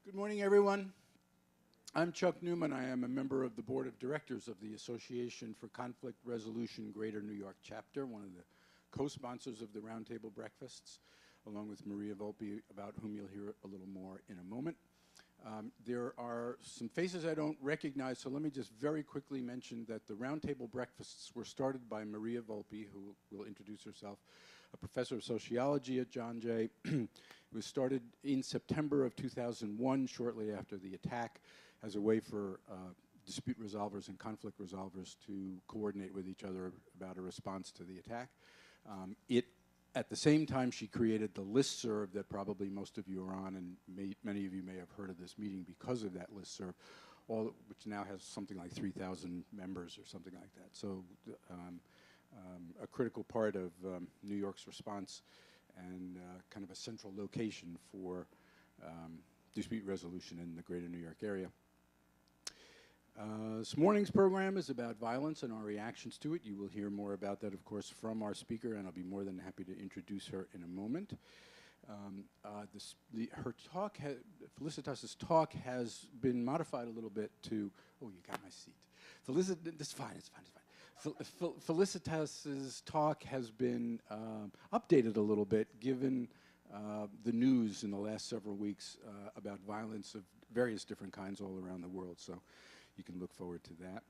Good morning, everyone. I'm Chuck Newman. I am a member of the Board of Directors of the Association for Conflict Resolution Greater New York Chapter, one of the co-sponsors of the Roundtable Breakfasts, along with Maria Volpe, about whom you'll hear a little more in a moment. There are some faces I don't recognize, so let me just very quickly mention that the Roundtable Breakfasts were started by Maria Volpe, who will introduce herself, a professor of sociology at John Jay. It was started in September of 2001, shortly after the attack, as a way for dispute resolvers and conflict resolvers to coordinate with each other about a response to the attack. At the same time, she created the listserv that probably most of you are on, and many of you may have heard of this meeting because of that listserv, which now has something like 3,000 members or something like that. So a critical part of New York's response and kind of a central location for dispute resolution in the greater New York area. This morning's program is about violence and our reactions to it. You will hear more about that, of course, from our speaker, and I'll be more than happy to introduce her in a moment. Her talk, Felicitas' talk, has been modified a little bit to, oh, you got my seat. It's fine, it's fine, it's fine. Felicitas' talk has been updated a little bit, given the news in the last several weeks about violence of various different kinds all around the world. So you can look forward to that.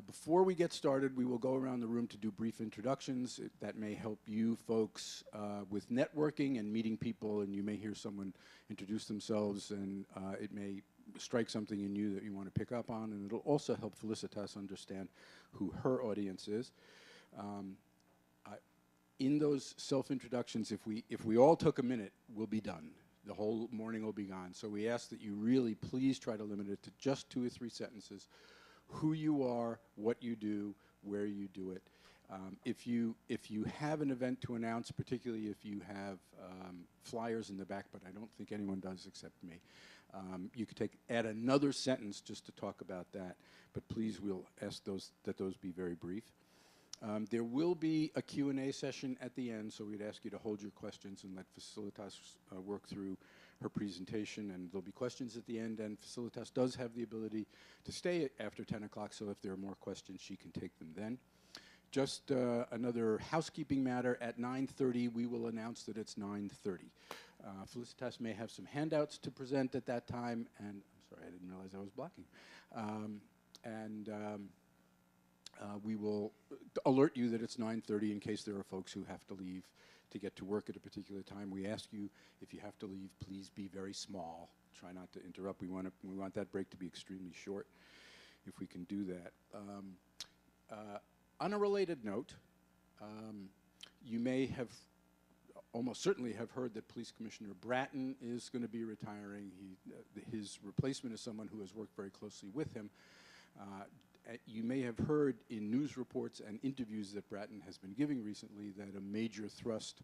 Before we get started, we will go around the room to do brief introductions. That may help you folks with networking and meeting people, and you may hear someone introduce themselves, and it may strike something in you that you want to pick up on, and it'll also help Felicitas understand who her audience is. In those self-introductions, if we all took a minute, we'll be done. The whole morning will be gone. So we ask that you really please try to limit it to just 2 or 3 sentences. Who you are, what you do, where you do it. If you have an event to announce, particularly if you have flyers in the back, but I don't think anyone does except me, you could add another sentence just to talk about that. But please, we'll ask that those be very brief. There will be a Q&A session at the end, so we'd ask you to hold your questions and let Felicitas work through her presentation, and there'll be questions at the end, and Felicitas does have the ability to stay after 10 o'clock, so if there are more questions, she can take them then. Just another housekeeping matter, at 9:30, we will announce that it's 9:30. Felicitas may have some handouts to present at that time, and I'm sorry, I didn't realize I was blocking. We will alert you that it's 9:30 in case there are folks who have to leave to get to work at a particular time. We ask you, if you have to leave, please be very small. Try not to interrupt. We want that break to be extremely short, if we can do that. On a related note, you may have almost certainly have heard that Police Commissioner Bratton is going to be retiring. His replacement is someone who has worked very closely with him. You may have heard in news reports and interviews that Bratton has been giving recently that a major thrust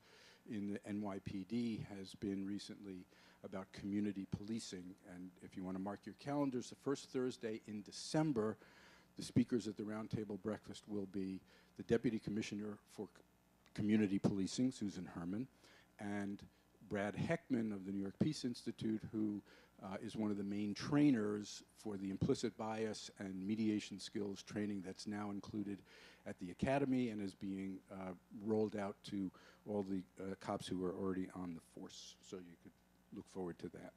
in the NYPD has been recently about community policing. And if you want to mark your calendars, the first Thursday in December, the speakers at the Roundtable Breakfast will be the Deputy Commissioner for Community Policing, Susan Herman, and Brad Heckman of the New York Peace Institute, who is one of the main trainers for the implicit bias and mediation skills training that's now included at the Academy and is being rolled out to all the cops who are already on the force. So you could look forward to that.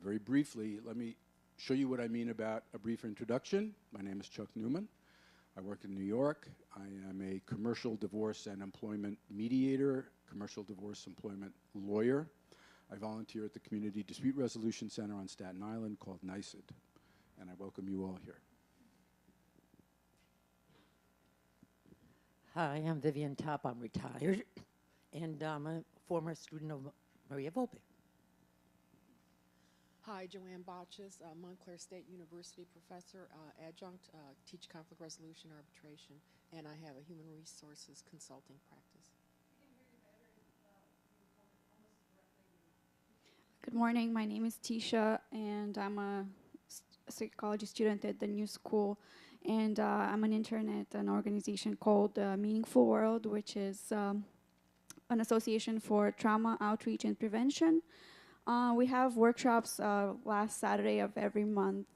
Very briefly, let me show you what I mean about a brief introduction. My name is Chuck Newman. I work in New York. I am a commercial divorce and employment mediator, commercial divorce employment lawyer. I volunteer at the Community Dispute Resolution Center on Staten Island called NYSID, and I welcome you all here. Hi, I'm Vivian Topp. I'm retired, and I'm a former student of Maria Volpe. Hi, Joanne Botches, Montclair State University professor, adjunct, teach conflict resolution arbitration, and I have a human resources consulting practice. Good morning, my name is Tisha, and I'm a psychology student at the New School, and I'm an intern at an organization called Meaningful World, which is an association for trauma outreach and prevention. We have workshops last Saturday of every month,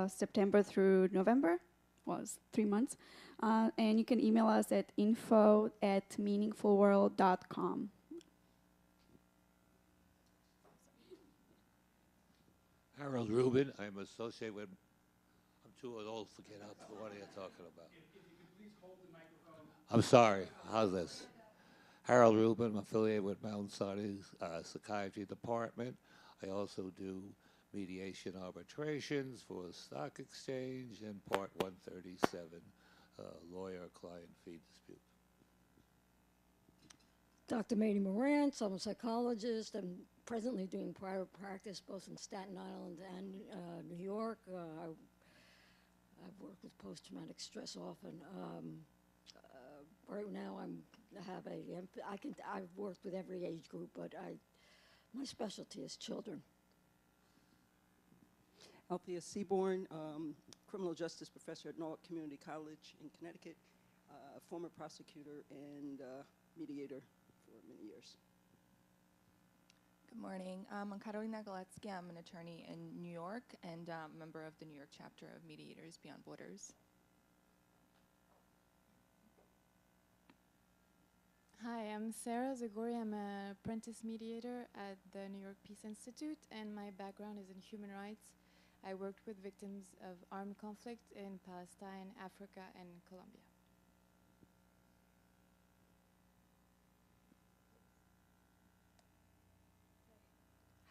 September through November. Well, it's 3 months. And you can email us at info@meaningfulworld.com. Harold Rubin, I'm associated with, I'm too old to get out. What are you talking about? If you could please hold the microphone. I'm sorry, how's this? Harold Rubin, I'm affiliated with Mount Sinai Psychiatry Department. I also do mediation arbitrations for the stock exchange and Part 137, lawyer-client fee dispute. Dr. Mady Morantz, I'm a psychologist. I'm presently doing private practice both in Staten Island and New York. I've worked with post-traumatic stress often. Right now I've worked with every age group, but my specialty is children. Althea Seaborn, criminal justice professor at Norwalk Community College in Connecticut, former prosecutor and mediator for many years. Good morning. I'm Karolina Galetsky. I'm an attorney in New York and a member of the New York chapter of Mediators Beyond Borders. Hi, I'm Sarah Zagori. I'm an apprentice mediator at the New York Peace Institute, and my background is in human rights. I worked with victims of armed conflict in Palestine, Africa, and Colombia.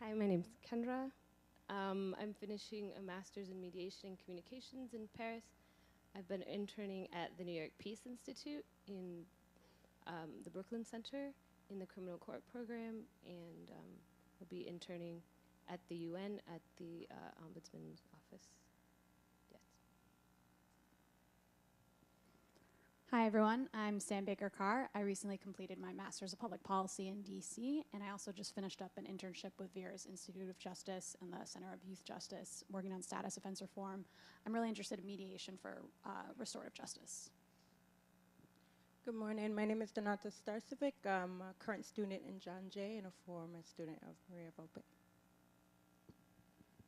Hi, my name's Kendra. I'm finishing a master's in mediation and communications in Paris. I've been interning at the New York Peace Institute in the Brooklyn Center in the criminal court program, and I'll be interning at the UN at the Ombudsman's office. Yes. Hi everyone, I'm Sam Baker-Carr. I recently completed my Master's of Public Policy in DC, and I also just finished up an internship with Vera's Institute of Justice and the Center of Youth Justice, working on status offense reform. I'm really interested in mediation for restorative justice. Good morning. My name is Donata Starcevic. I'm a current student in John Jay and a former student of Maria Volpe.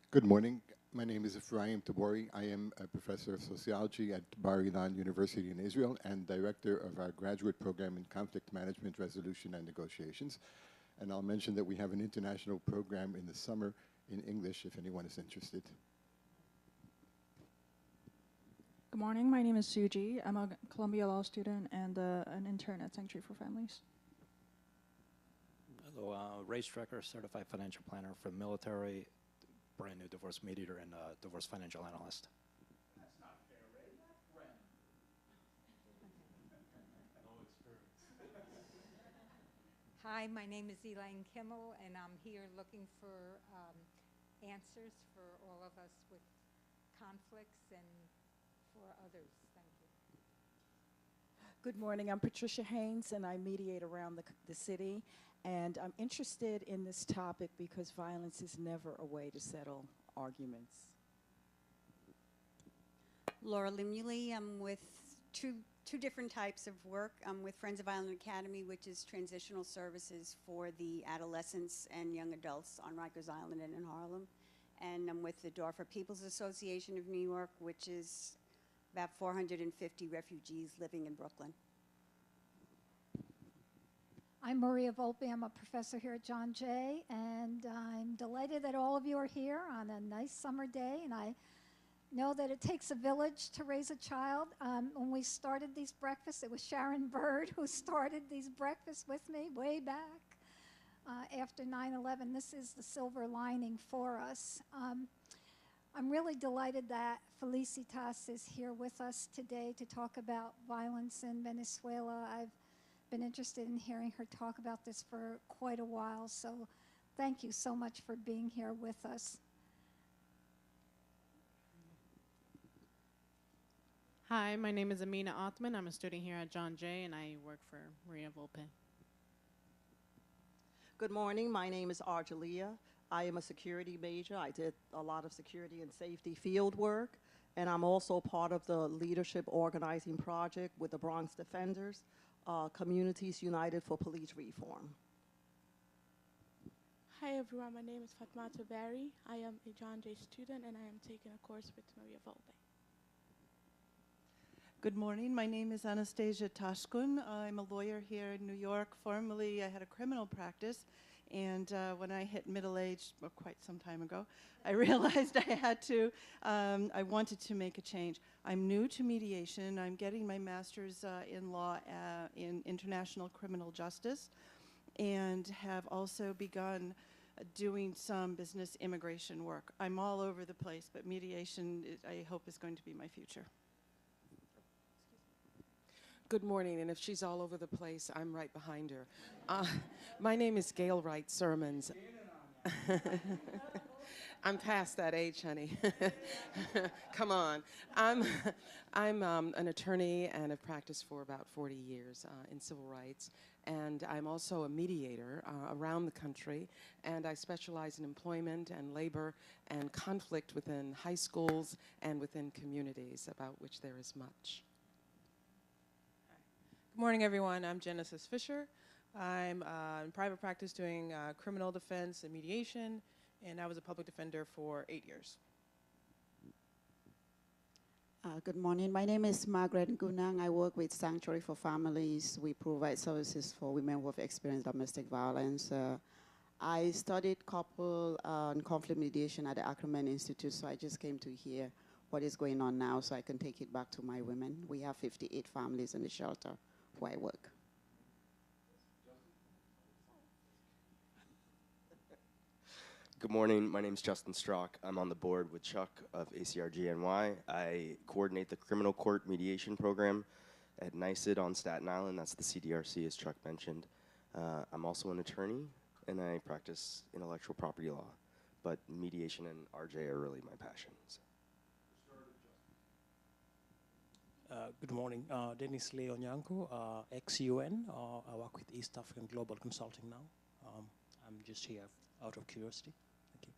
Good morning. My name is Ephraim Tabori. I am a professor of sociology at Bar Ilan University in Israel and director of our graduate program in conflict management, resolution, and negotiations. And I'll mention that we have an international program in the summer in English if anyone is interested. Good morning. My name is Suji. I'm a Columbia Law student and an intern at Sanctuary for Families. Hello, Ray Strecker, certified financial planner for military, brand new divorce mediator and divorce financial analyst. That's not fair, Ray. Not friend. No experience. Hi, my name is Elaine Kimmel, and I'm here looking for answers for all of us with conflicts and for others. Thank you. Good morning. I'm Patricia Haynes, and I mediate around the city. And I'm interested in this topic because violence is never a way to settle arguments. Laura Limuley. I'm with two different types of work. I'm with Friends of Island Academy, which is transitional services for the adolescents and young adults on Rikers Island and in Harlem. And I'm with the Dorfer People's Association of New York, which is about 450 refugees living in Brooklyn. I'm Maria Volpe. I'm a professor here at John Jay, and I'm delighted that all of you are here on a nice summer day. And I know that it takes a village to raise a child. When we started these breakfasts, it was Sharon Bird who started these breakfasts with me way back after 9/11. This is the silver lining for us. I'm really delighted that Felicitas is here with us today to talk about violence in Venezuela. I've been interested in hearing her talk about this for quite a while, so thank you so much for being here with us. Hi, my name is Amina Othman. I'm a student here at John Jay, and I work for Maria Volpe. Good morning. My name is Argelia. I am a security major. I did a lot of security and safety field work, and I'm also part of the leadership organizing project with the Bronx Defenders. Communities United for Police Reform. Hi everyone, my name is Fatmata Barry. I am a John Jay student and I am taking a course with Maria Volpe. Good morning. My name is Anastasia Tashkun. I'm a lawyer here in New York. Formerly, I had a criminal practice, and when I hit middle age, well, quite some time ago, I realized I wanted to make a change. I'm new to mediation. I'm getting my master's in law in international criminal justice, and have also begun doing some business immigration work. I'm all over the place, but mediation, I hope, is going to be my future. Good morning, and if she's all over the place, I'm right behind her. My name is Gail Wright Sermons. I'm past that age, honey. Come on. I'm an attorney and have practiced for about 40 years in civil rights, and I'm also a mediator around the country, and I specialize in employment and labor and conflict within high schools and within communities, about which there is much. Good morning, everyone. I'm Genesis Fisher. I'm in private practice doing criminal defense and mediation, and I was a public defender for 8 years. Good morning. My name is Margaret Gunang. I work with Sanctuary for Families. We provide services for women who have experienced domestic violence. I studied couple and conflict mediation at the Ackerman Institute, so I just came to hear what is going on now so I can take it back to my women. We have 58 families in the shelter where I work. Good morning. My name is Justin Strock. I'm on the board with Chuck of ACR-GNY. I coordinate the criminal court mediation program at NYSID on Staten Island. That's the CDRC, as Chuck mentioned. I'm also an attorney, and I practice intellectual property law. But mediation and RJ are really my passions. Good morning. Dennis Leonyanko, ex-UN. I work with East African Global Consulting now. I'm just here out of curiosity. Thank you.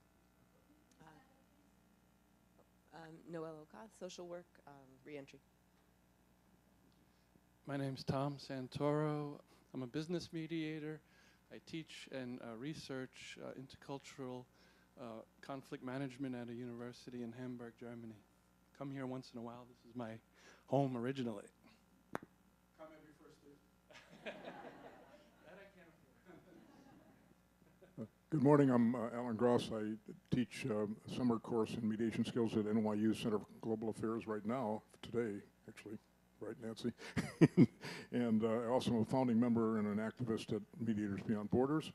Noelle Oka, social work, reentry. My name's Tom Santoro. I'm a business mediator. I teach and research intercultural conflict management at a university in Hamburg, Germany. Come here once in a while. This is my home originally. Come every first Thursday. That I can't afford. Good morning. I'm Alan Gross. I teach a summer course in mediation skills at NYU Center for Global Affairs right now, today, actually. Right, Nancy? And I also am a founding member and an activist at Mediators Beyond Borders.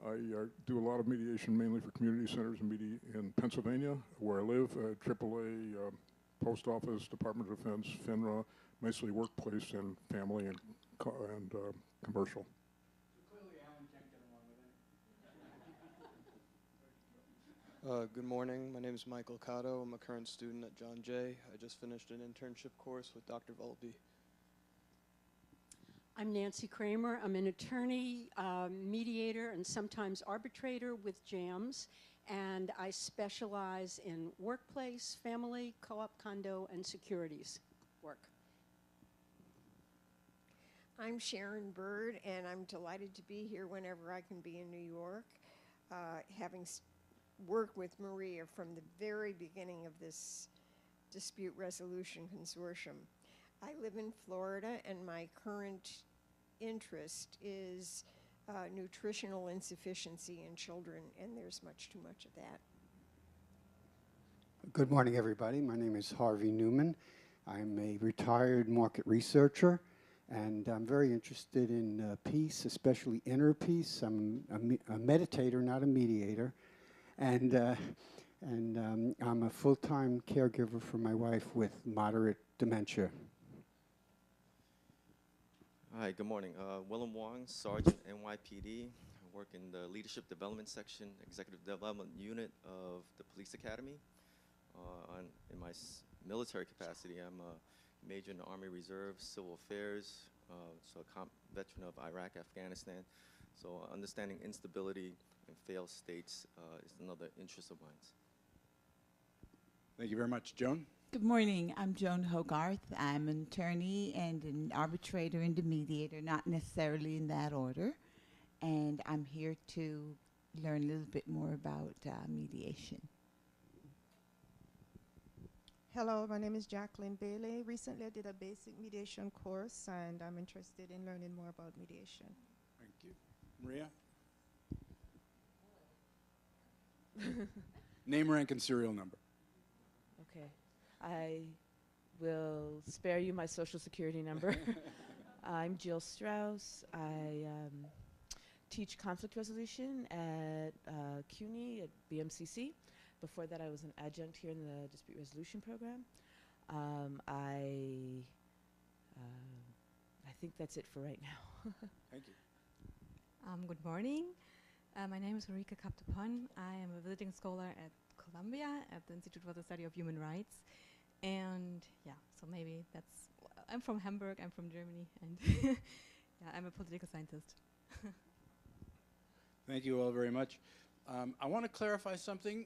I do a lot of mediation mainly for community centers in Pennsylvania, where I live, AAA, Post Office, Department of Defense, FINRA, mostly workplace and family and commercial. Good morning. My name is Michael Cotto. I'm a current student at John Jay. I just finished an internship course with Dr. Volpe. I'm Nancy Kramer. I'm an attorney, mediator, and sometimes arbitrator with JAMS, and I specialize in workplace, family, co-op, condo, and securities work. I'm Sharon Bird, and I'm delighted to be here whenever I can be in New York, having worked with Maria from the very beginning of this dispute resolution consortium. I live in Florida, and my current interest is nutritional insufficiency in children, and there's too much of that. Good morning, everybody. My name is Harvey Newman. I'm a retired market researcher, and I'm very interested in peace, especially inner peace. I'm a meditator, not a mediator. And I'm a full-time caregiver for my wife with moderate dementia. Hi, good morning. Willem Wong, Sergeant, NYPD. I work in the Leadership Development Section, Executive Development Unit of the Police Academy. In my military capacity, I'm a major in the Army Reserve, Civil Affairs, so a veteran of Iraq, Afghanistan. So understanding instability in failed states is another interest of mine. Thank you very much. Joan? Good morning. I'm Joan Hogarth. I'm an attorney and an arbitrator and a mediator, not necessarily in that order. And I'm here to learn a little bit more about mediation. Hello, my name is Jacqueline Bailey. Recently I did a basic mediation course and I'm interested in learning more about mediation. Thank you. Maria? Name, rank, and serial number. Okay. I will spare you my social security number. I'm Jill Strauss. I teach conflict resolution at CUNY at BMCC. Before that, I was an adjunct here in the dispute resolution program. I think that's it for right now. Thank you. Good morning. My name is Marika Kaptapon. I am a visiting scholar at Columbia at the Institute for the Study of Human Rights. And yeah, so maybe that's, I'm from Hamburg, I'm from Germany, and yeah, I'm a political scientist. Thank you all very much. I want to clarify something.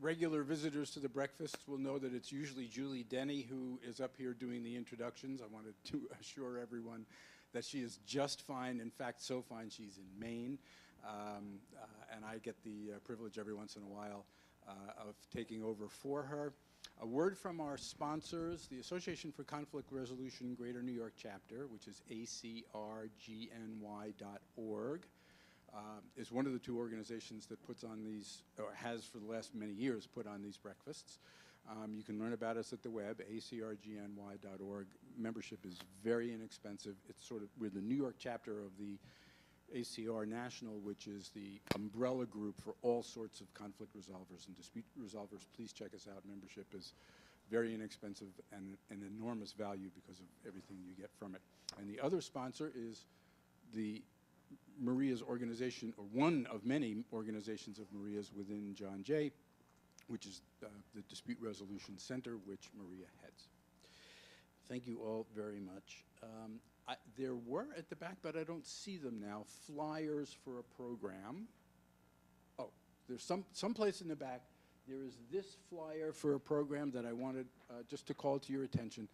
Regular visitors to the breakfasts will know that it's usually Julie Denny who is up here doing the introductions. I wanted to assure everyone that she is just fine. In fact, so fine she's in Maine. And I get the privilege every once in a while of taking over for her. A word from our sponsors, the Association for Conflict Resolution Greater New York Chapter, which is ACR-GNY.org, is one of the two organizations that puts on these, or has for the last many years put on these breakfasts. You can learn about us at the web, ACR-GNY.org. Membership is very inexpensive. It's sort of, we're the New York chapter of the ACR National, which is the umbrella group for all sorts of conflict resolvers and dispute resolvers. Please check us out. Membership is very inexpensive and an enormous value because of everything you get from it. And the other sponsor is the Maria's organization, or one of many organizations of Maria's within John Jay, which is the Dispute Resolution Center, which Maria heads. Thank you all very much. There were at the back, but I don't see them now, flyers for a program. Oh, there's someplace in the back. There is this flyer for a program that I wanted just to call to your attention.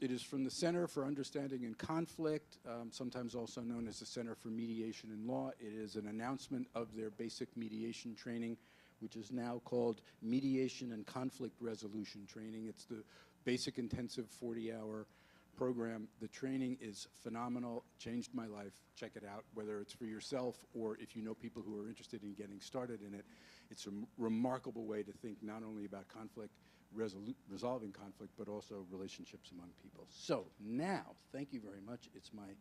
It is from the Center for Understanding and Conflict, sometimes also known as the Center for Mediation in Law. It is an announcement of their basic mediation training, which is now called Mediation and Conflict Resolution Training. It's the basic intensive 40-hour program. The training is phenomenal, changed my life. Check it out, whether it's for yourself or if you know people who are interested in getting started in it. It's a remarkable way to think not only about conflict, resolving conflict, but also relationships among people. So now, thank you very much. It's my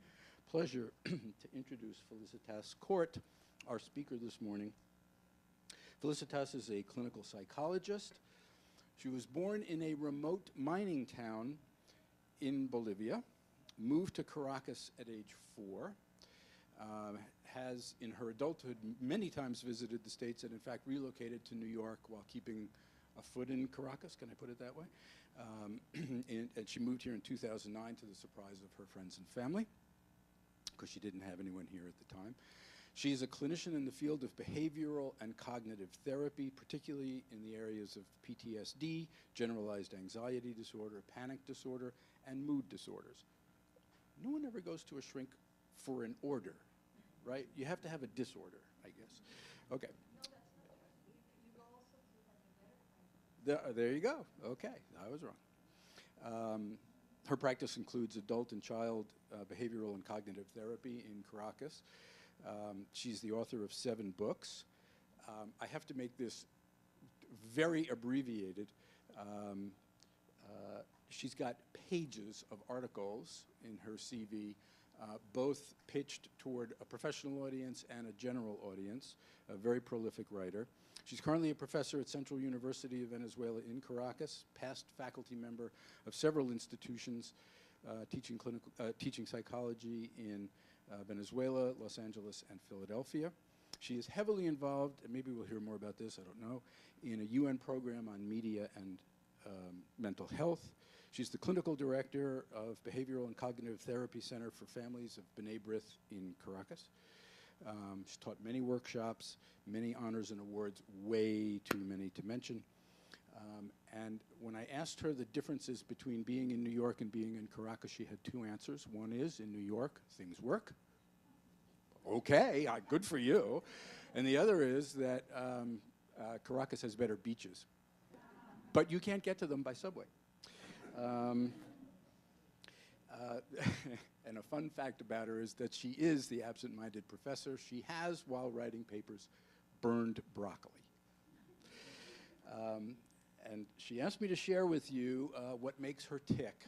pleasure to introduce Felicitas Kort, our speaker this morning. Felicitas is a clinical psychologist. She was born in a remote mining town in Bolivia, moved to Caracas at age 4, has in her adulthood many times visited the States and in fact relocated to New York while keeping a foot in Caracas, can I put it that way? And she moved here in 2009 to the surprise of her friends and family, because she didn't have anyone here at the time. She is a clinician in the field of behavioral and cognitive therapy, particularly in the areas of PTSD, generalized anxiety disorder, panic disorder, and mood disorders. No one ever goes to a shrink for an order, right? You have to have a disorder, I guess. Okay. There you go. Okay, I was wrong. Her practice includes adult and child behavioral and cognitive therapy in Caracas. She's the author of 7 books. I have to make this very abbreviated. She's got pages of articles in her CV, both pitched toward a professional audience and a general audience, a very prolific writer. She's currently a professor at Central University of Venezuela in Caracas, past faculty member of several institutions, teaching psychology in Venezuela, Los Angeles, and Philadelphia. She is heavily involved, and maybe we'll hear more about this, I don't know, in a UN program on media and mental health. She's the clinical director of Behavioral and Cognitive Therapy Center for Families of B'nai B'rith in Caracas. She's taught many workshops, many honors and awards, way too many to mention. And when I asked her the differences between being in New York and being in Caracas, she had two answers. One is, in New York, things work. Okay, good for you. And the other is that Caracas has better beaches. But you can't get to them by subway. And a fun fact about her is that she is the absent-minded professor. She has, while writing papers, burned broccoli. And she asked me to share with you what makes her tick.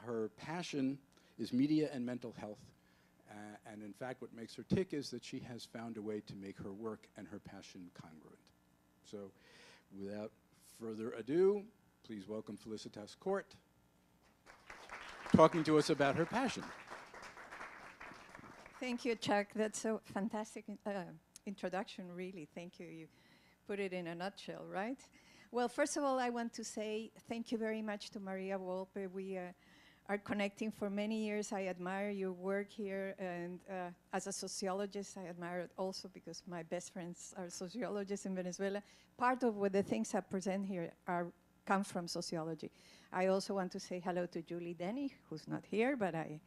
Her passion is media and mental health. And in fact, what makes her tick is that she has found a way to make her work and her passion congruent. So without further ado, please welcome Felicitas Kort, talking to us about her passion. Thank you, Chuck. That's a fantastic introduction, really. Thank you. You put it in a nutshell, right? Well, first of all, I want to say thank you very much to Maria Volpe. We are connecting for many years. I admire your work here, and as a sociologist, I admire it also because my best friends are sociologists in Venezuela. Part of what the things I present here come from sociology. I also want to say hello to Julie Denny, who's not here, but I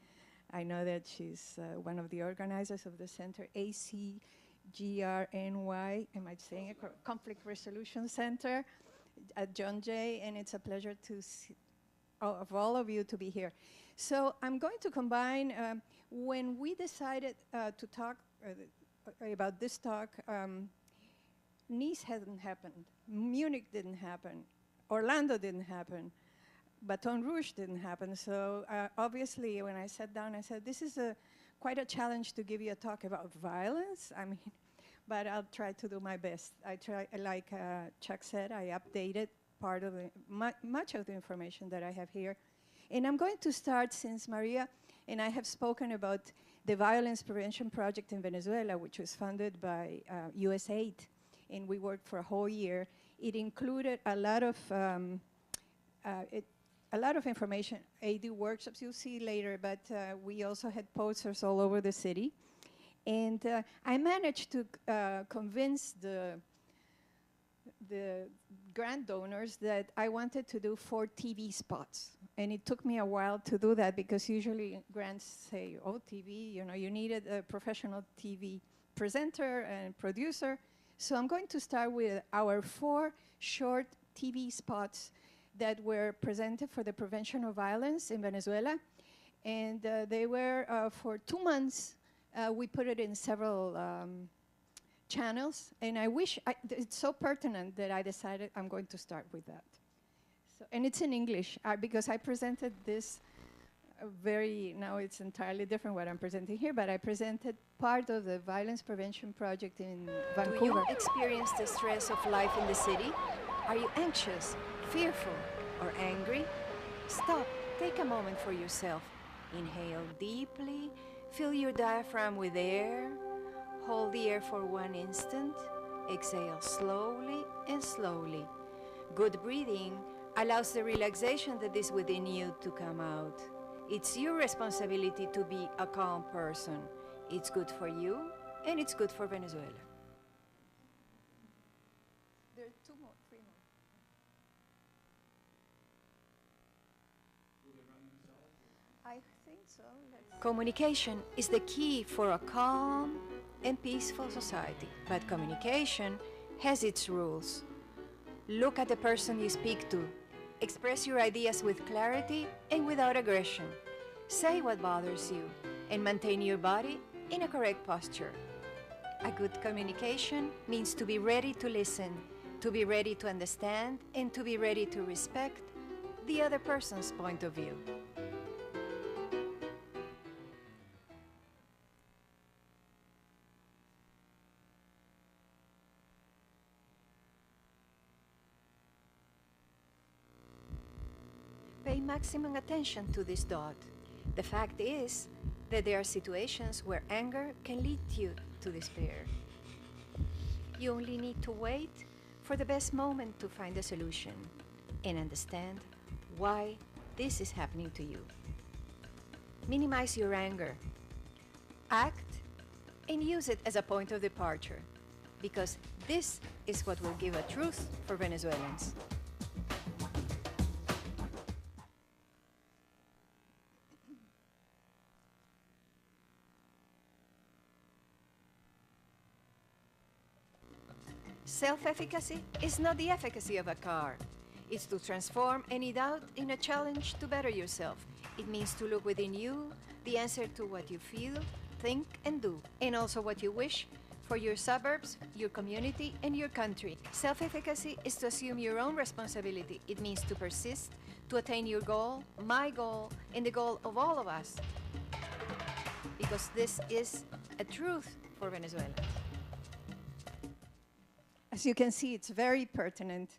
know that she's one of the organizers of the center, ACR-GNY, am I saying it? Conflict Resolution Center at John Jay, and it's a pleasure to see of all of you to be here. So I'm going to combine, when we decided to talk about this talk, Nice hadn't happened, Munich didn't happen, Orlando didn't happen, Baton Rouge didn't happen. So obviously when I sat down, I said, this is quite a challenge to give you a talk about violence. I mean, but I'll try to do my best. I try, like Chuck said, I updated part of much of the information that I have here. And I'm going to start, since Maria and I have spoken about the Violence Prevention Project in Venezuela, which was funded by USAID, and we worked for a whole year. It included a lot of information, AD workshops you'll see later, but we also had posters all over the city. And I managed to convince the grant donors that I wanted to do 4 TV spots. And it took me a while to do that because usually grants say, oh, TV, you know, you needed a professional TV presenter and producer. So I'm going to start with our 4 short TV spots that were presented for the prevention of violence in Venezuela. And they were for 2 months. We put it in several channels, and I wish, it's so pertinent that I decided I'm going to start with that. So, and it's in English, because I presented this now it's entirely different what I'm presenting here, but I presented part of the Violence Prevention Project in Vancouver. Do you experience the stress of life in the city? Are you anxious, fearful, or angry? Stop, take a moment for yourself. Inhale deeply, fill your diaphragm with air. Hold the air for 1 instant. Exhale slowly and slowly. Good breathing allows the relaxation that is within you to come out. It's your responsibility to be a calm person. It's good for you, and it's good for Venezuela. There are 2 more, 3 more. I think so. Communication is the key for a calm and peaceful society, but communication has its rules. Look at the person you speak to. Express your ideas with clarity and without aggression. Say what bothers you and maintain your body in a correct posture. A good communication means to be ready to listen, to be ready to understand, and to be ready to respect the other person's point of view. Pay maximum attention to this dot. The fact is that there are situations where anger can lead you to despair. You only need to wait for the best moment to find a solution and understand why this is happening to you. Minimize your anger. Act and use it as a point of departure, because This is what will give a truth for Venezuelans. Self-efficacy is not the efficacy of a car. It's to transform any doubt in a challenge to better yourself. It means to look within you, the answer to what you feel, think, and do, and also what you wish for your suburbs, your community, and your country. Self-efficacy is to assume your own responsibility. It means to persist, to attain your goal, my goal, and the goal of all of us. Because this is a truth for Venezuela. As you can see, it's very pertinent.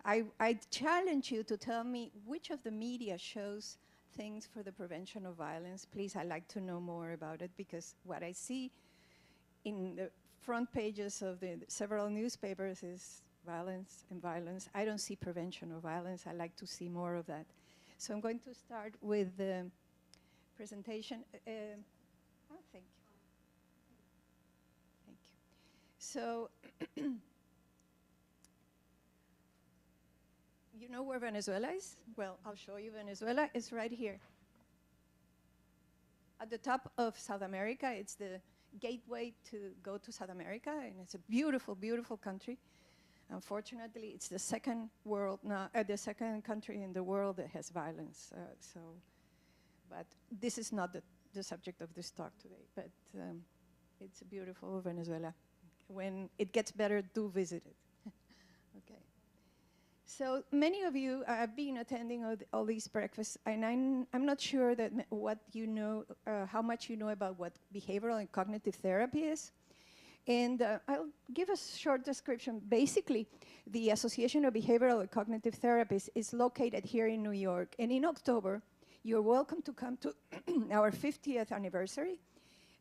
I challenge you to tell me which of the media shows things for the prevention of violence. Please, I'd like to know more about it, because what I see in the front pages of the several newspapers is violence and violence. I don't see prevention of violence. I'd like to see more of that. So I'm going to start with the presentation. Thank you. Thank you. So, you know where Venezuela is? Well, I'll show you. Venezuela is right here. At the top of South America, it's the gateway to go to South America, and it's a beautiful, beautiful country. Unfortunately, it's the second the second country in the world that has violence. But this is not the subject of this talk today. But it's a beautiful Venezuela. When it gets better, do visit it. Okay. So many of you have been attending all these breakfasts, and I'm not sure that what you know, how much you know about what behavioral and cognitive therapy is. And I'll give a short description. Basically, the Association of Behavioral and Cognitive Therapists is located here in New York. And in October, you're welcome to come to our 50th anniversary.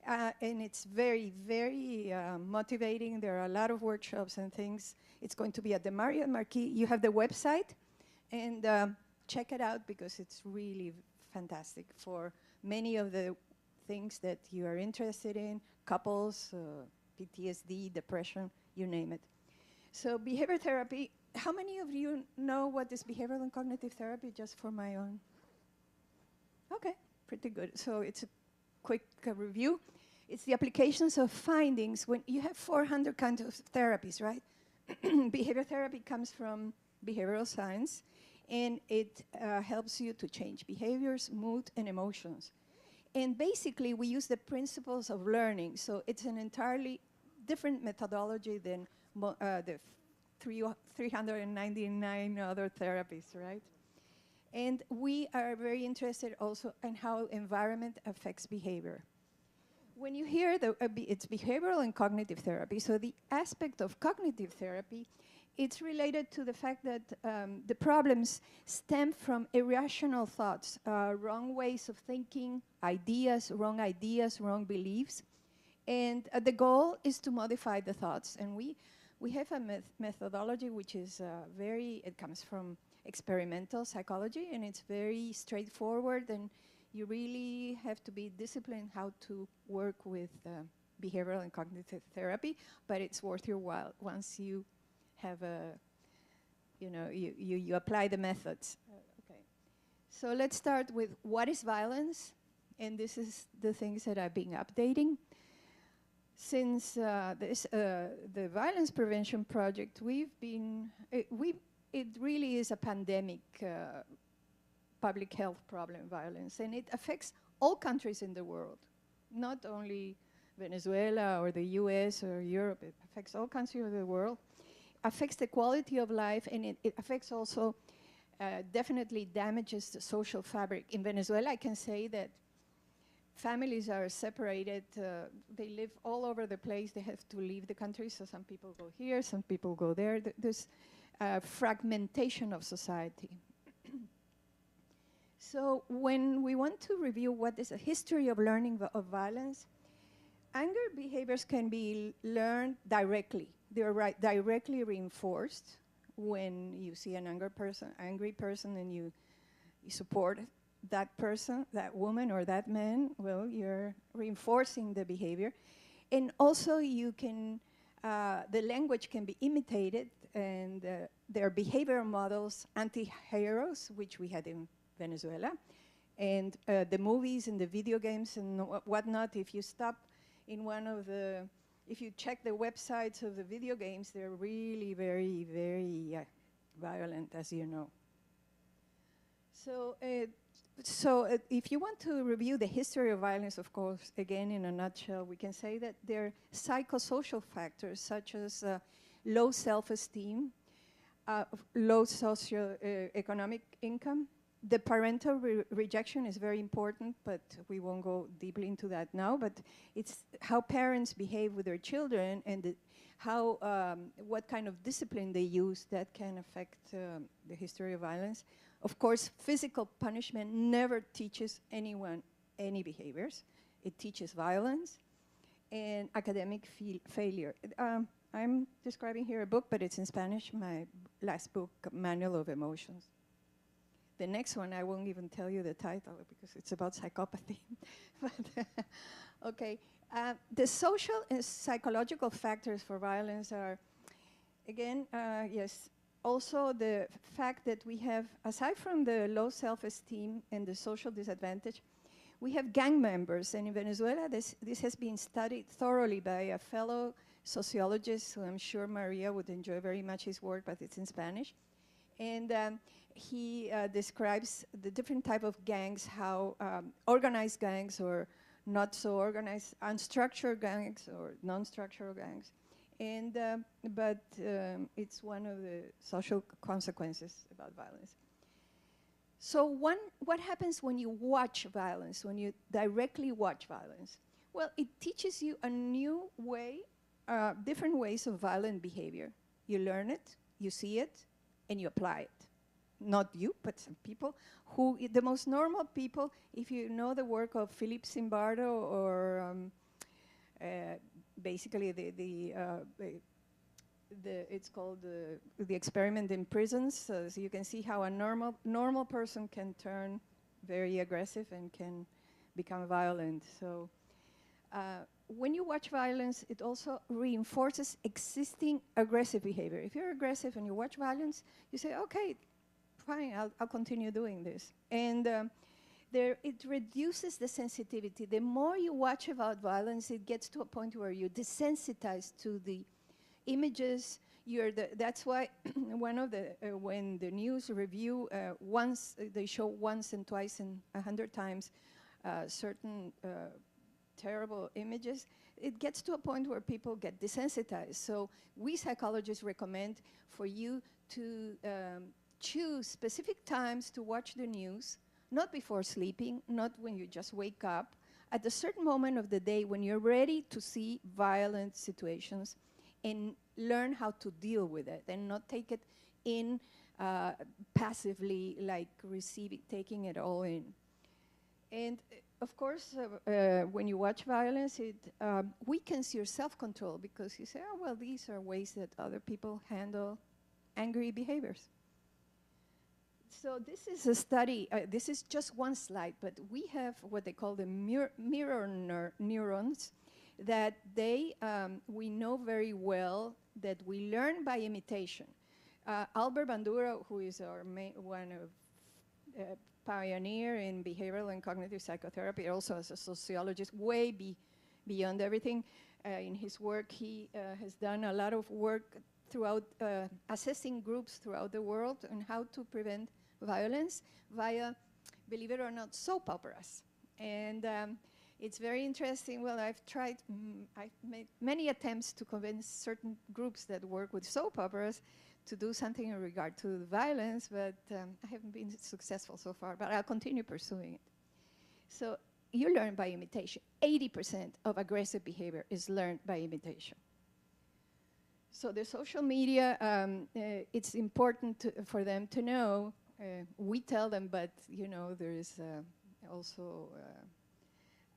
And it's very, very motivating. There are a lot of workshops and things. It's going to be at the Marriott Marquis. You have the website, and check it out, because it's really fantastic for many of the things that you are interested in, couples, PTSD, depression, you name it. So behavior therapy, how many of you know what is behavioral and cognitive therapy, just for my own? Okay, pretty good. So it's a quick review. It's the applications of findings. When you have 400 kinds of therapies, right? Behavior therapy comes from behavioral science, and it helps you to change behaviors, mood, and emotions. And basically, we use the principles of learning. So it's an entirely different methodology than the 399 other therapies, right? And we are very interested also in how environment affects behavior. When you hear it's behavioral and cognitive therapy, so the aspect of cognitive therapy, it's related to the fact that the problems stem from irrational thoughts, wrong ways of thinking, wrong beliefs. And the goal is to modify the thoughts. And we have a methodology which is it comes from experimental psychology, and it's very straightforward, and you really have to be disciplined how to work with behavioral and cognitive therapy, but it's worth your while once you have you apply the methods. Okay. So let's start with what is violence, and this is the things that I've been updating. Since the Violence Prevention Project, it really is a pandemic public health problem, violence, and it affects all countries in the world, not only Venezuela or the US or Europe. It affects all countries of the world, affects the quality of life, and it affects also, definitely damages the social fabric. In Venezuela, I can say that families are separated. They live all over the place. They have to leave the country, so some people go here, some people go there. There's fragmentation of society. So when we want to review what is a history of learning of violence, anger behaviors can be learned directly. They're directly reinforced when you see an angry person, and you support that person, that woman or that man. Well, you're reinforcing the behavior. And also you can The language can be imitated, and there are behavioral models, anti-heroes, which we had in Venezuela, and the movies and the video games and whatnot. If you stop in if you check the websites of the video games, they're really very, very violent, as you know. So if you want to review the history of violence, of course, again, in a nutshell, we can say that there are psychosocial factors such as low self-esteem, low socio-economic income. The parental rejection is very important, but we won't go deeply into that now. But it's how parents behave with their children and what kind of discipline they use that can affect the history of violence. Of course, physical punishment never teaches anyone any behaviors. It teaches violence and academic failure. I'm describing here a book, but it's in Spanish, my last book, Manual of Emotions. The next one, I won't even tell you the title because it's about psychopathy. But okay, the social and psychological factors for violence are, again, yes, also the fact that we have, aside from the low self-esteem and the social disadvantage, we have gang members. And in Venezuela, this has been studied thoroughly by a fellow sociologist who I'm sure Maria would enjoy very much his work, but it's in Spanish. And he describes the different type of gangs, how organized gangs or not so organized, unstructured gangs or non-structural gangs. And, but it's one of the social consequences about violence. So what happens when you watch violence, when you directly watch violence? Well, it teaches you a new way, different ways of violent behavior. You learn it, you see it, and you apply it. Not you, but some people who, the most normal people, if you know the work of Philippe Zimbardo or basically it's called the experiment in prisons. So you can see how a normal person can turn very aggressive and can become violent. So when you watch violence, it also reinforces existing aggressive behavior. If you're aggressive and you watch violence, you say, okay, fine, I'll continue doing this. And it reduces the sensitivity. The more you watch about violence, it gets to a point where you're desensitized to the images. That's why one of the, when the news review, once, they show once and twice and 100 times certain terrible images, it gets to a point where people get desensitized. So we psychologists recommend for you to choose specific times to watch the news, not before sleeping, not when you just wake up, at a certain moment of the day when you're ready to see violent situations and learn how to deal with it and not take it in passively, like taking it all in. And of course, when you watch violence, it weakens your self-control because you say, oh, well, these are ways that other people handle angry behaviors. So this is a study, this is just one slide, but we have what they call the mirror neurons that we know very well that we learn by imitation. Albert Bandura, who is our one of pioneer in behavioral and cognitive psychotherapy, also as a sociologist, way beyond everything. In his work, he has done a lot of work throughout assessing groups throughout the world on how to prevent violence via, believe it or not, soap operas. And it's very interesting. Well, I've made many attempts to convince certain groups that work with soap operas to do something in regard to violence, but I haven't been successful so far, but I'll continue pursuing it. So you learn by imitation. 80% of aggressive behavior is learned by imitation. So the social media, it's important for them to know. We tell them, but you know, there is also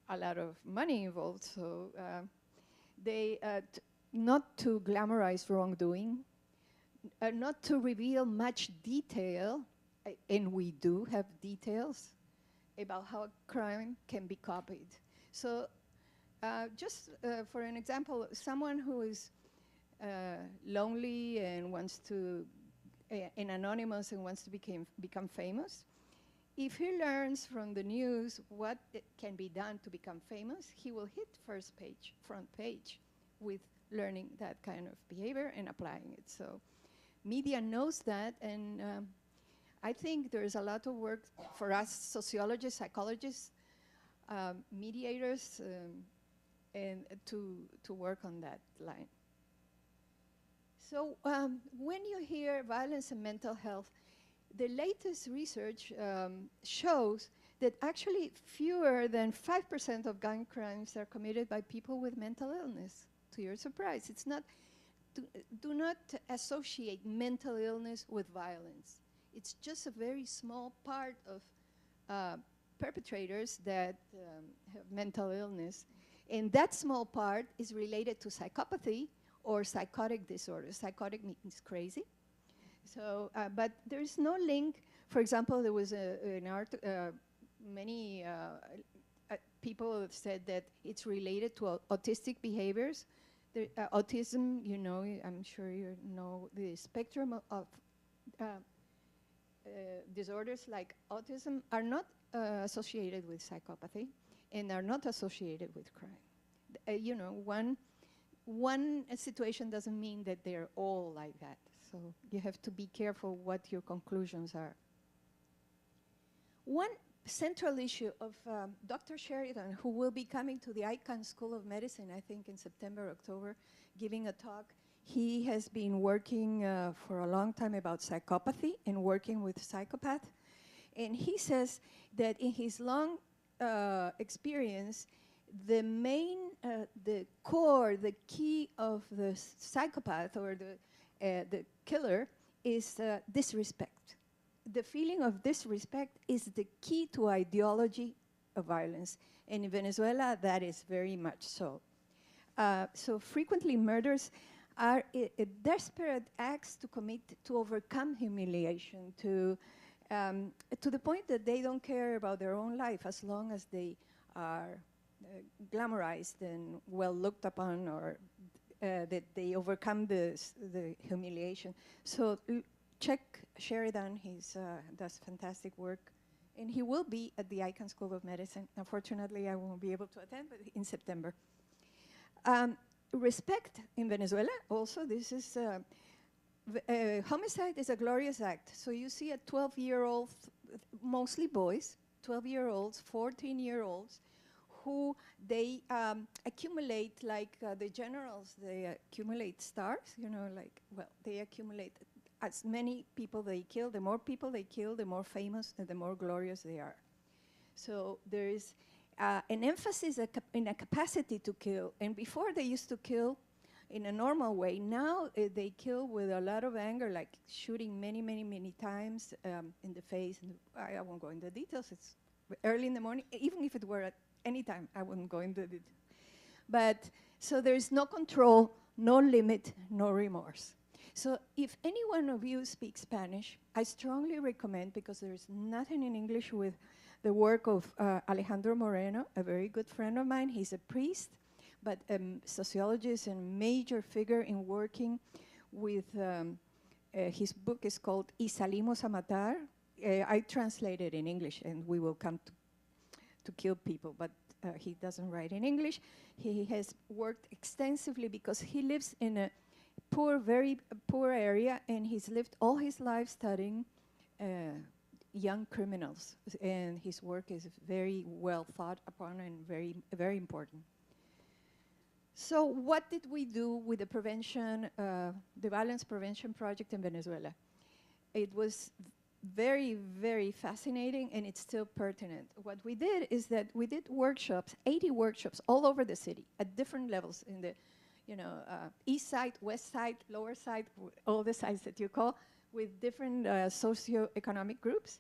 a lot of money involved. So they, not to glamorize wrongdoing, not to reveal much detail, and we do have details about how a crime can be copied. So just for an example, someone who is lonely and wants to, and anonymous and wants to become famous, if he learns from the news what can be done to become famous, he will hit first page, front page, with learning that kind of behavior and applying it. So media knows that, and I think there's a lot of work for us sociologists, psychologists, mediators, and to work on that line. So when you hear violence and mental health, the latest research shows that actually fewer than 5% of gun crimes are committed by people with mental illness, to your surprise. It's not, do not associate mental illness with violence. It's just a very small part of perpetrators that have mental illness. And that small part is related to psychopathy or psychotic disorder. Psychotic means crazy. So, but there's no link. For example, there was many people have said that it's related to autistic behaviors. Autism, you know, I'm sure you know the spectrum of disorders like autism are not associated with psychopathy and are not associated with crime. You know, one situation doesn't mean that they're all like that. So you have to be careful what your conclusions are. One central issue of Dr. Sheridan, who will be coming to the Icahn School of Medicine, I think in September, October, giving a talk. He has been working for a long time about psychopathy and working with psychopaths. And he says that in his long experience, the main, the core, the key of the psychopath or the killer is disrespect. The feeling of disrespect is the key to ideology of violence. And in Venezuela, that is very much so. So frequently murders are desperate acts to overcome humiliation, to the point that they don't care about their own life as long as they are glamorized and well looked upon, or that they overcome the humiliation. So check Sheridan, he does fantastic work. And he will be at the Icahn School of Medicine. Unfortunately, I won't be able to attend, but in September. Respect in Venezuela, also, this is, homicide is a glorious act. So you see a 12-year-old, mostly boys, 12-year-olds, 14-year-olds, who they accumulate, like the generals, they accumulate stars, you know, like, well, they accumulate as many people they kill. The more people they kill, the more famous and the more glorious they are. So there is an emphasis in a capacity to kill. And before they used to kill in a normal way. Now they kill with a lot of anger, like shooting many, many, many times in the face. And I won't go into details. It's early in the morning. Even if it were at any time, I wouldn't go into it. But so there is no control, no limit, no remorse. So if any one of you speaks Spanish, I strongly recommend, because there's nothing in English, with the work of Alejandro Moreno, a very good friend of mine. He's a priest, but a sociologist and major figure in working with, his book is called Y Salimos a Matar. I translated in English, and we will come to kill people, but he doesn't write in English. He has worked extensively because he lives in a poor, very poor area, and he's lived all his life studying young criminals, and his work is very well thought upon and very, very important. So what did we do with the prevention, the violence prevention project in Venezuela? It was very, very fascinating, and it's still pertinent. What we did is that we did workshops, 80 workshops all over the city at different levels in the, you know, east side, west side, lower side, all the sides that you call, with different socioeconomic groups.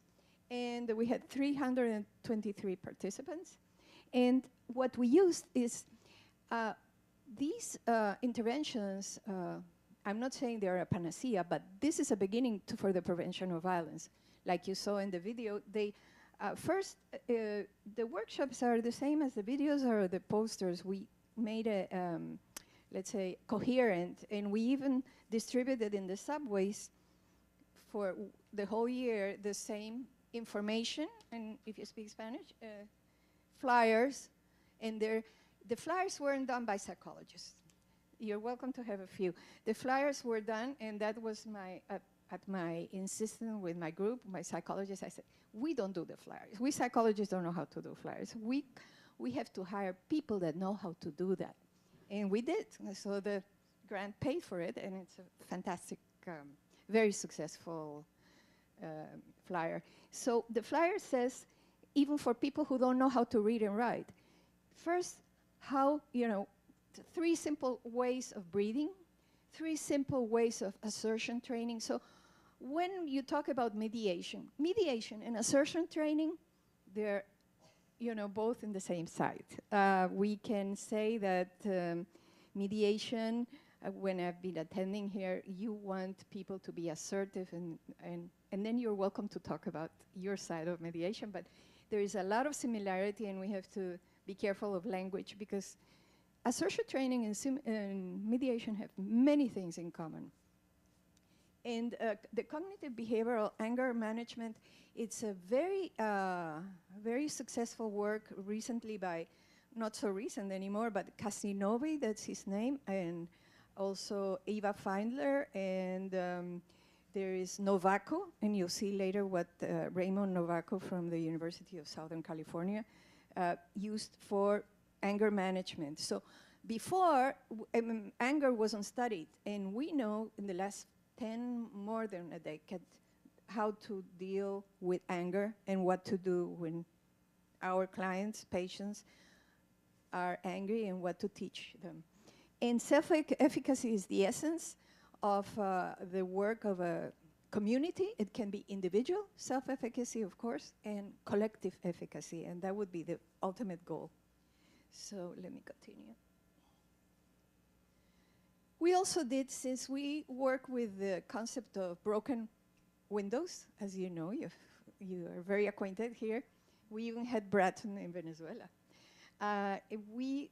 And we had 323 participants. And what we used is these interventions, I'm not saying they're a panacea, but this is a beginning for the prevention of violence. Like you saw in the video, they first, the workshops are the same as the videos or the posters. We made a let's say, coherent. And we even distributed in the subways for the whole year the same information, and if you speak Spanish, flyers, and the flyers weren't done by psychologists. You're welcome to have a few. The flyers were done, and that was at my insistence with my group, my psychologist, I said, we don't do the flyers. We psychologists don't know how to do flyers. We have to hire people that know how to do that. And we did. So the grant paid for it, and it's a fantastic, very successful flyer. So the flyer says, even for people who don't know how to read and write, first, how, 3 simple ways of breathing, 3 simple ways of assertion training. So when you talk about mediation and assertion training, they're, both in the same side. We can say that mediation, when I've been attending here, you want people to be assertive, and then you're welcome to talk about your side of mediation, but there is a lot of similarity, and we have to be careful of language, because assertion training and mediation have many things in common. And the cognitive behavioral anger management, it's a very, very successful work recently by, not so recent anymore, but Casinovi, that's his name, and also Eva Feindler, and there is Novako, and you'll see later what Raymond Novako from the University of Southern California used for anger management. So before, anger wasn't studied, and we know in the last more than a decade, how to deal with anger and what to do when our clients, patients, are angry, and what to teach them. And self-efficacy is the essence of the work of a community. It can be individual self-efficacy, of course, and collective efficacy, and that would be the ultimate goal. So let me continue. We also did, since we work with the concept of broken windows, as you know, you are very acquainted here. We even had Bratton in Venezuela. We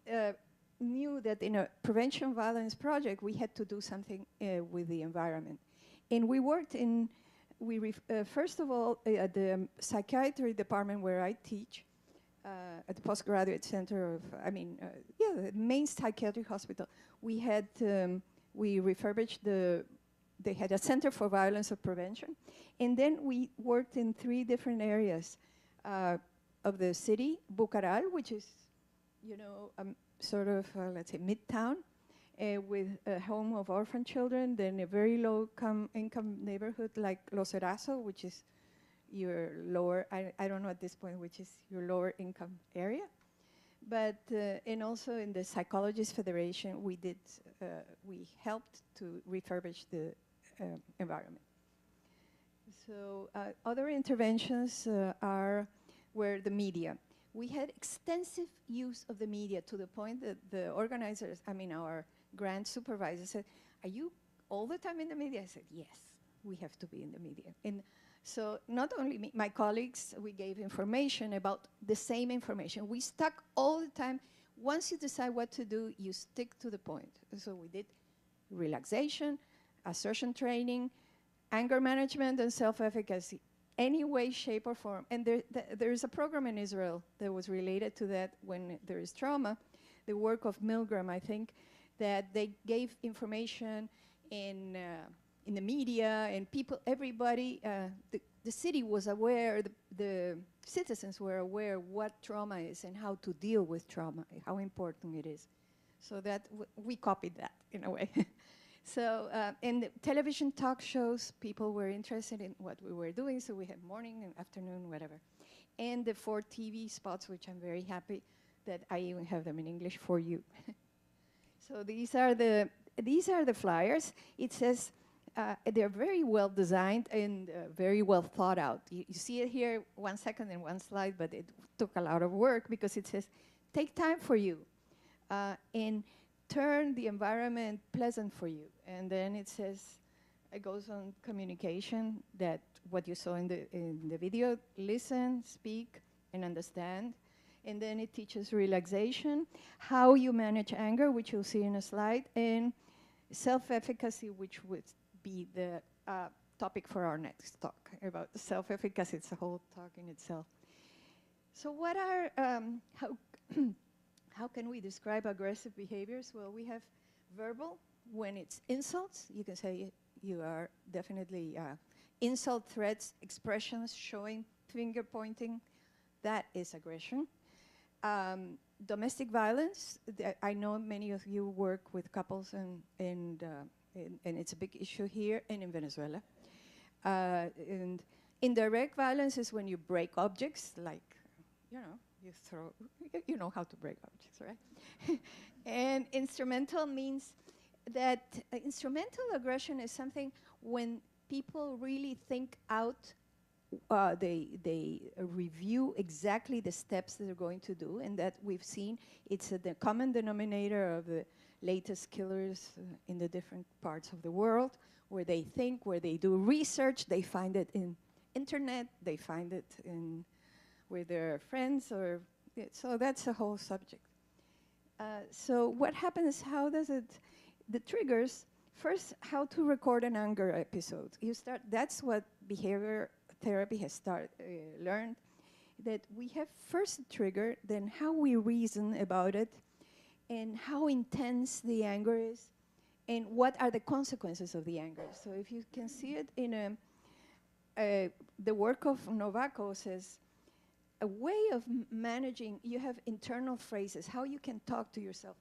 knew that in a prevention violence project, we had to do something with the environment. And we worked in, first of all, at the psychiatry department where I teach, at the postgraduate center of, the main psychiatric hospital. We had, we refurbished they had a center for violence of prevention. And then we worked in 3 different areas of the city, Bucaral, which is, sort of, let's say, midtown, with a home of orphan children, then a very low income neighborhood like Los Erazo, which is your lower, I don't know at this point, which is your lower income area. But, and also in the Psychologists Federation, we helped to refurbish the environment. So other interventions were the media. We had extensive use of the media, to the point that the organizers, our grant supervisor said, are you all the time in the media? I said, yes, we have to be in the media. And so not only me, my colleagues, we gave information about the same information. We stuck all the time. Once you decide what to do, you stick to the point. So we did relaxation, assertion training, anger management, and self-efficacy, any way, shape, or form. And there is a program in Israel that was related to that when there is trauma, the work of Milgram, I think, that they gave information in the media, and people, everybody, the city was aware, the citizens were aware what trauma is and how to deal with trauma, how important it is. So that we copied that in a way. So in the television talk shows, people were interested in what we were doing, so we had morning and afternoon, whatever. And the 4 TV spots, which I'm very happy that I even have them in English for you. So these are the flyers. It says they're very well designed and very well thought out. You see it here, 1 second and 1 slide, but it took a lot of work, because it says, take time for you and turn the environment pleasant for you. And then it says, it goes on communication, that what you saw in the video, listen, speak, and understand. And then it teaches relaxation, how you manage anger, which you'll see in a slide, and self-efficacy, which would be the topic for our next talk about the self-efficacy. It's a whole talk in itself. So what are, how can we describe aggressive behaviors? Well, we have verbal, when it's insults. You can say you are definitely insult, threats, expressions, showing, finger pointing. That is aggression. Domestic violence. I know many of you work with couples, and it's a big issue here and in Venezuela. And indirect violence is when you break objects, like, you throw, you know how to break objects, right? And instrumental means that instrumental aggression is something when people really think out, they review exactly the steps that they're going to do, and that we've seen it's the common denominator of the latest killers in the different parts of the world, where they think, where they do research, they find it in internet, they find it in with their friends, or so that's a whole subject. So what happens, how does it, the triggers, first, how to record an anger episode. You start, that's what behavior therapy has learned, that we have first a trigger, then how we reason about it, and how intense the anger is, and what are the consequences of the anger. So if you can see it in the work of Novako says, a way of managing, you have internal phrases, how you can talk to yourself.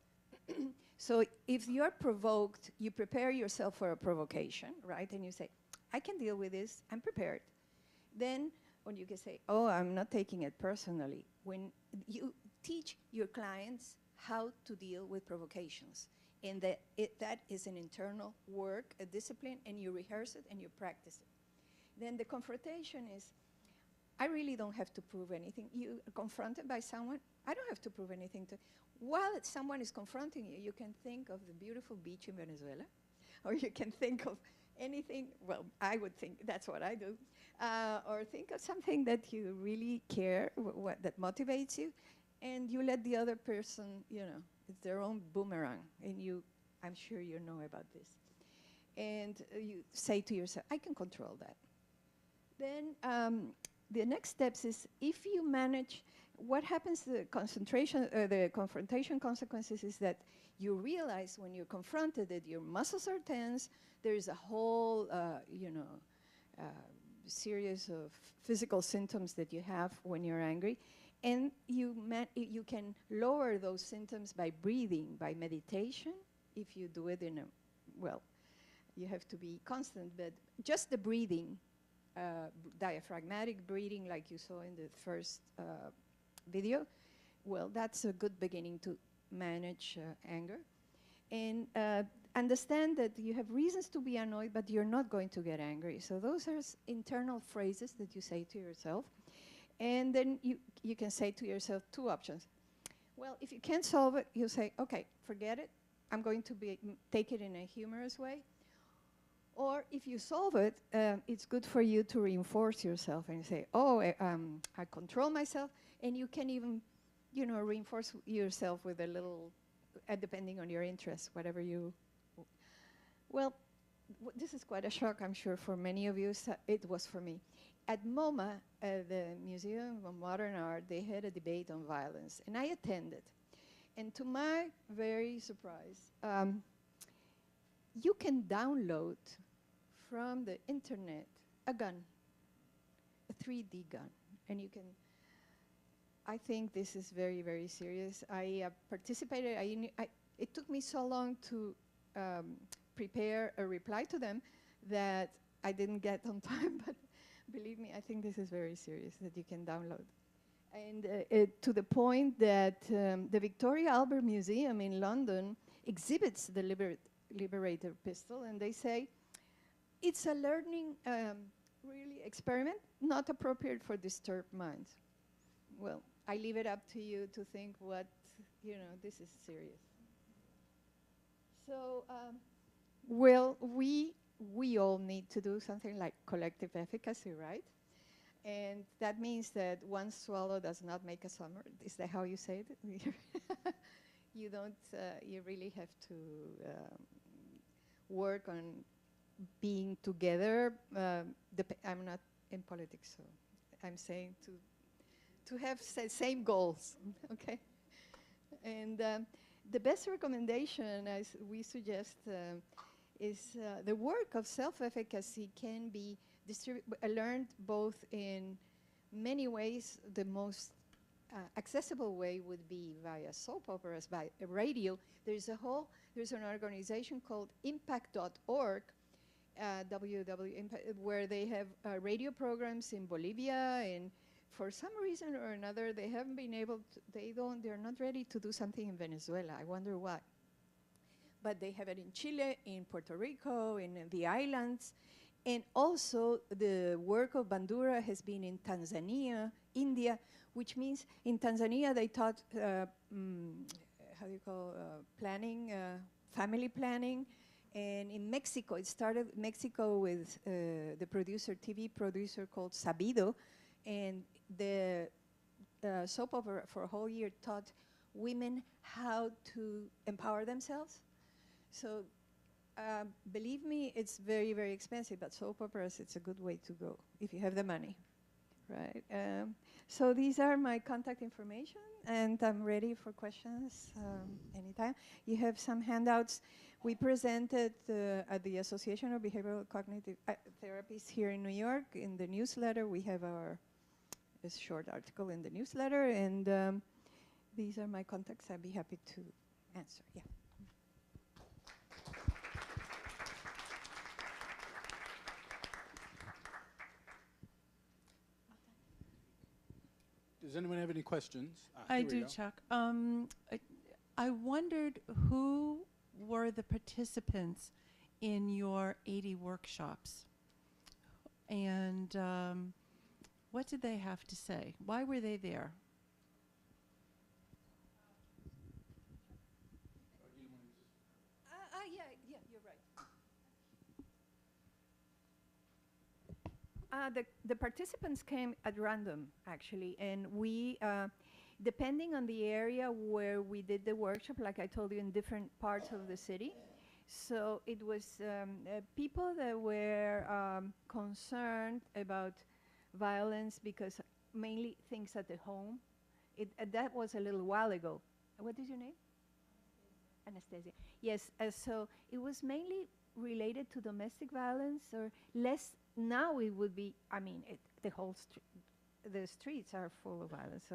So if you're provoked, you prepare yourself for a provocation, right? And you say, I can deal with this, I'm prepared. Then when you can say, oh, I'm not taking it personally, when you teach your clients how to deal with provocations, and that is an internal work, a discipline, and you rehearse it and you practice it. Then the confrontation is, I really don't have to prove anything. You are confronted by someone, I don't have to prove anything to. While someone is confronting you, you can think of the beautiful beach in Venezuela, or you can think of anything, well, I would think, that's what I do, or think of something that you really care, that motivates you, and you let the other person, it's their own boomerang, and I'm sure you know about this. And you say to yourself, I can control that. Then the next steps is, if you manage, what happens to the the confrontation consequences is that you realize when you're confronted that your muscles are tense, there's a whole, series of physical symptoms that you have when you're angry, and you can lower those symptoms by breathing, by meditation, if you do it in a, well, you have to be constant, but just the breathing, diaphragmatic breathing like you saw in the first video, well, that's a good beginning to manage anger. And understand that you have reasons to be annoyed, but you're not going to get angry. So those are internal phrases that you say to yourself. And then you can say to yourself two options. Well, if you can't solve it, you say, okay, forget it. I'm going to take it in a humorous way. Or if you solve it, it's good for you to reinforce yourself and say, oh, I control myself. And you can even, reinforce yourself with a little, depending on your interests, whatever you. Well, this is quite a shock, I'm sure, for many of you. So it was for me. At MoMA, the Museum of Modern Art, they had a debate on violence, and I attended. And to my very surprise, you can download from the internet a gun, a 3D gun, and you can. I think this is very, very serious. I participated. It took me so long to prepare a reply to them that I didn't get on time, but believe me, I think this is very serious that you can download. And to the point that the Victoria Albert Museum in London exhibits the Liberator pistol, and they say it's a learning really experiment, not appropriate for disturbed minds. Well, I leave it up to you to think what, this is serious. So, well, we all need to do something like collective efficacy, right? And that means that one swallow does not make a summer. Is that how you say it? You don't, you really have to work on being together. I'm not in politics, so I'm saying to have same goals, okay? And the best recommendation, as we suggest, is the work of self-efficacy can be learned both in many ways. The most accessible way would be via soap operas, by radio. There's an organization called impact.org, where they have radio programs in Bolivia, and for some reason or another, they haven't been able to, they're not ready to do something in Venezuela. I wonder why. But they have it in Chile, in Puerto Rico, in the islands. And also the work of Bandura has been in Tanzania, India, which means in Tanzania they taught, how do you call, planning, family planning. And in Mexico, it started Mexico with the TV producer called Sabido. And the soap opera for a whole year taught women how to empower themselves. So believe me, it's very, very expensive, but soap operas, it's a good way to go if you have the money, right? So these are my contact information, and I'm ready for questions anytime. You have some handouts. We presented at the Association of Behavioral Cognitive Therapists here in New York. In the newsletter, we have a short article in the newsletter, and these are my contacts. I'd be happy to answer, yeah. Does anyone have any questions? I do, Chuck. I wondered who were the participants in your 80 workshops, and what did they have to say? Why were they there? Yeah, you're right. The participants came at random, actually, and we, depending on the area where we did the workshop, like I told you, in different parts of the city. So it was people that were concerned about violence because mainly things at the home. That was a little while ago. What is your name? Anastasia. Yes, so it was mainly related to domestic violence, or less. Now it would be, I mean, the streets are full of violence.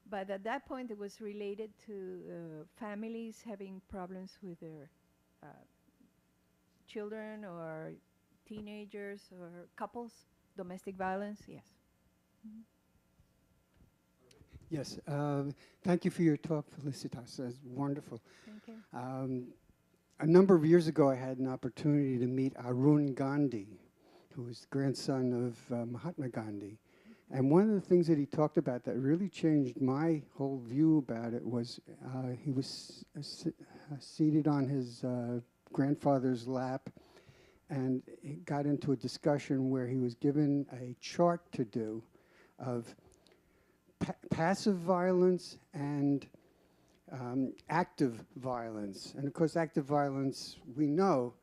But at that point it was related to families having problems with their children or teenagers or couples, domestic violence, yes. Mm-hmm. Yes, thank you for your talk, Felicitas. That's wonderful. Thank you. A number of years ago, I had an opportunity to meet Arun Gandhi, who was the grandson of Mahatma Gandhi. And one of the things that he talked about that really changed my whole view about it was he was seated on his grandfather's lap, and he got into a discussion where he was given a chart to do of passive violence and active violence. And of course, active violence we know,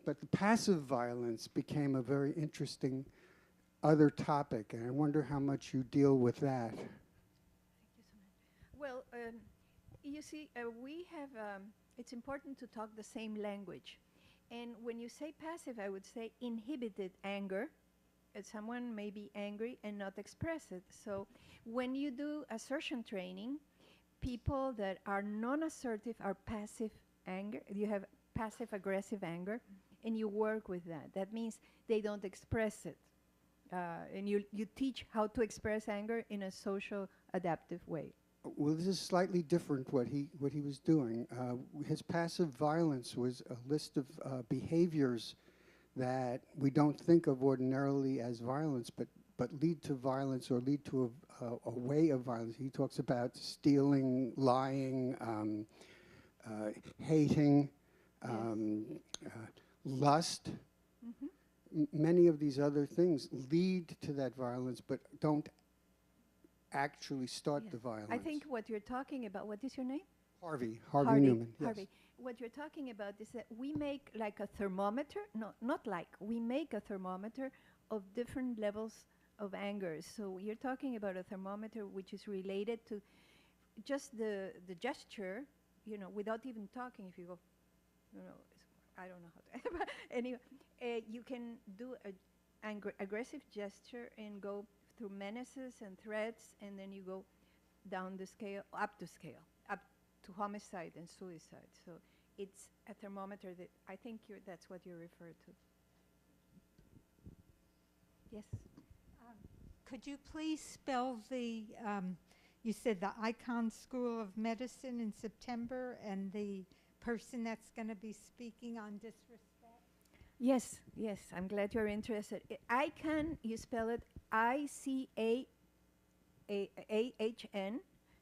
but the passive violence became a very interesting other topic, and I wonder how much you deal with that. Thank you so much. Well, you see, we have, it's important to talk the same language. And when you say passive, I would say inhibited anger. Someone may be angry and not express it. So when you do assertion training, people that are non-assertive are passive anger. You have passive aggressive anger, and you work with that. That means they don't express it. And you teach how to express anger in a social adaptive way. Well, this is slightly different what he was doing. His passive violence was a list of behaviors that we don't think of ordinarily as violence, but lead to violence or lead to a way of violence. He talks about stealing, lying, hating, lust. Mm-hmm. many of these other things lead to that violence, but don't actually start the violence. I think what you're talking about, what is your name? Harvey Newman, yes. Harvey. What you're talking about is that we make like a thermometer, not like, we make a thermometer of different levels of anger. So you're talking about a thermometer which is related to just the gesture, you know, without even talking. If you go, you know, I don't know how to, but anyway, you can do an aggressive gesture and go through menaces and threats, and then you go down the scale, up to homicide and suicide. So it's a thermometer that I think that's what you refer to. Yes. Could you please spell the, you said the Icon School of Medicine in September and the person that's going to be speaking on disrespect? Yes, yes, I'm glad you're interested. Icon, you spell it ICAAHN,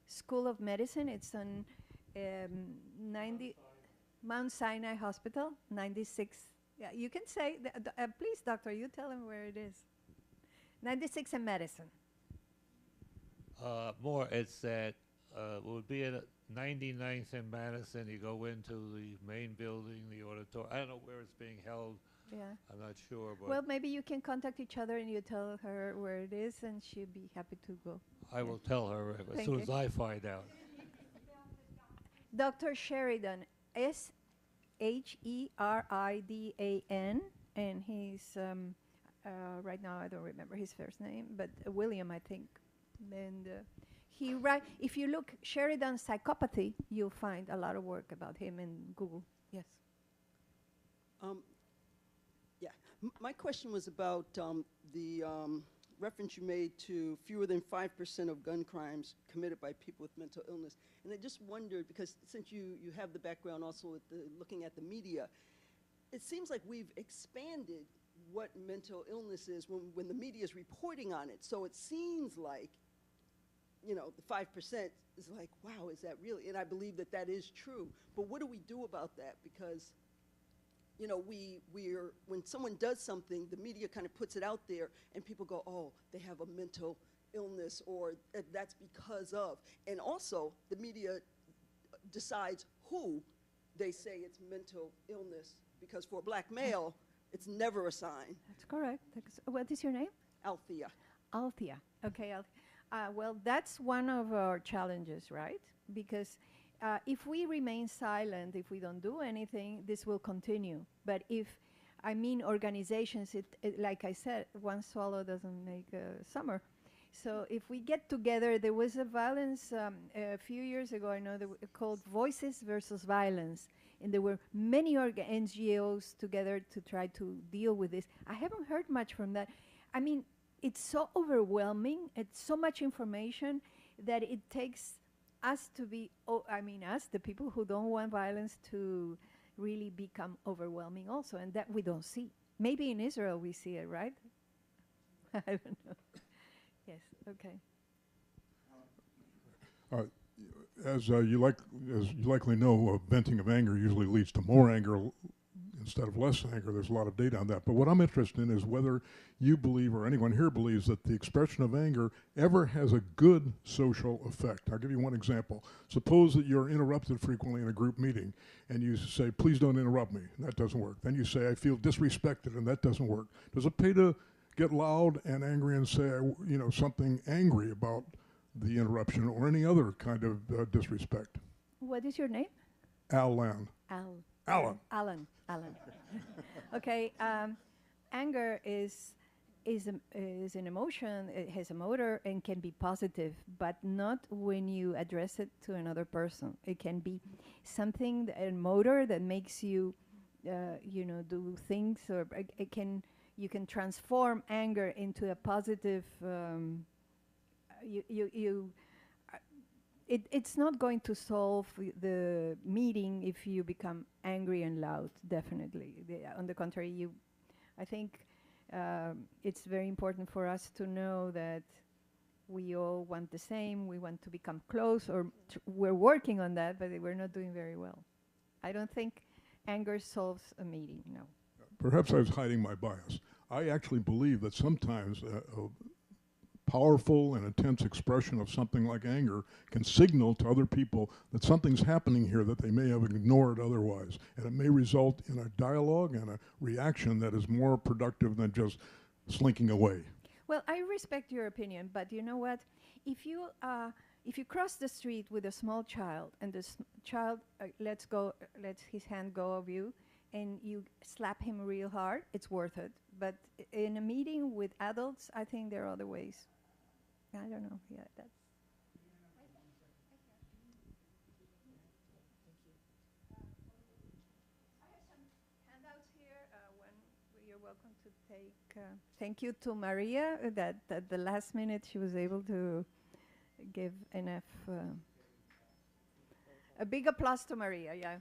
School of Medicine. It's on 90 Mount Sinai Hospital, 96. Yeah, you can say, please, doctor, you tell him where it is. 96 in Medicine. More, it's at, would be at 99th and Madison. You go into the main building, the auditorium. I don't know where it's being held. Yeah. I'm not sure. But Well, maybe you can contact each other and you tell her where it is, and she'll be happy to go. I will tell her as soon as I find out. Dr. Sheridan, Sheridan, and he's, right now I don't remember his first name, but William, I think. And if you look Sheridan psychopathy, you'll find a lot of work about him in Google. Yes. Yeah, my question was about the reference you made to fewer than 5% of gun crimes committed by people with mental illness. And I just wondered, because since you have the background also with looking at the media, it seems like we've expanded what mental illness is when the media is reporting on it. So it seems like, you know, the 5% is like, wow, is that really? And I believe that that is true. But what do we do about that? Because, you know, when someone does something, the media kind of puts it out there, and people go, oh, they have a mental illness, or that's because of. And also, the media decides who they say it's mental illness, because for a black male, it's never a sign. That's correct. What is your name? Althea. Althea. Okay, Althea. Well, that's one of our challenges, right? Because if we remain silent, if we don't do anything, this will continue. But organizations, like I said, one swallow doesn't make a summer. So if we get together, there was a violence a few years ago, I know, called Voices versus Violence. And there were many NGOs together to try to deal with this. I haven't heard much from that. I mean, it's so overwhelming. It's so much information that it takes us to be, us, the people who don't want violence, to really become overwhelming also. And that we don't see. Maybe in Israel we see it, right? I don't know. Yes, okay. As you likely know, venting of anger usually leads to more anger instead of less anger. There's a lot of data on that. But what I'm interested in is whether you believe, or anyone here believes, that the expression of anger ever has a good social effect. I'll give you one example. Suppose that you're interrupted frequently in a group meeting, and you say, please don't interrupt me, and that doesn't work. Then you say, I feel disrespected, and that doesn't work. Does it pay to get loud and angry and say, something angry about the interruption or any other kind of disrespect? What is your name? Alan. Alan. Okay. Anger is an emotion. It has a motor and can be positive, but not when you address it to another person. It can be something, a motor that makes you, do things, or you can transform anger into a positive. It's not going to solve the meeting if you become angry and loud, definitely. On the contrary, I think it's very important for us to know that we all want the same. We want to become close, or we're working on that, but we're not doing very well. I don't think anger solves a meeting, no. Perhaps I was hiding my bias. I actually believe that sometimes a powerful and intense expression of something like anger can signal to other people that something's happening here that they may have ignored otherwise. And it may result in a dialogue and a reaction that is more productive than just slinking away. Well, I respect your opinion, but you know what? If you cross the street with a small child and the child lets his hand go of you, and you slap him real hard, it's worth it. But in a meeting with adults, I think there are other ways. I don't know. Yeah, that's. Handouts here. You're welcome to take. Thank you to Maria that at the last minute she was able to give enough. A big applause to Maria. Yeah.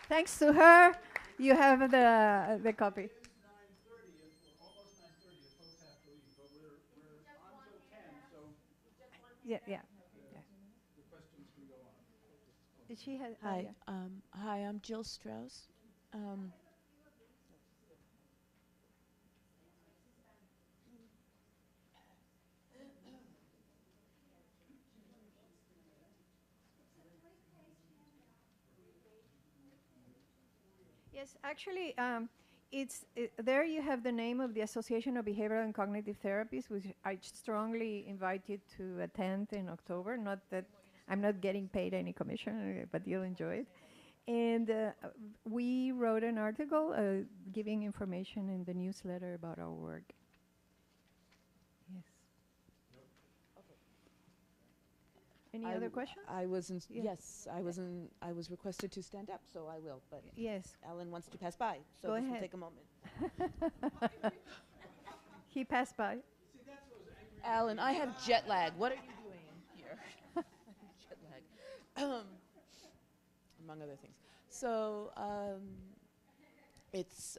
Thanks to her, you have the copy. Yeah, yeah. The questions can go on. Did she have? Hi, Yeah. hi, I'm Jill Strauss. Yes, actually, there you have the name of the Association of Behavioral and Cognitive Therapists, which I strongly invite you to attend in October. Not that I'm not getting paid any commission, but you'll enjoy it. And we wrote an article giving information in the newsletter about our work. Yes. Any other questions? I wasn't. Yeah. Yes, I wasn't. I was requested to stand up, so I will. But yes, Alan wants to pass by, so go this ahead. will take a moment. He passed by. Alan, I have jet lag. What are you doing here? Jet lag, among other things. So it's.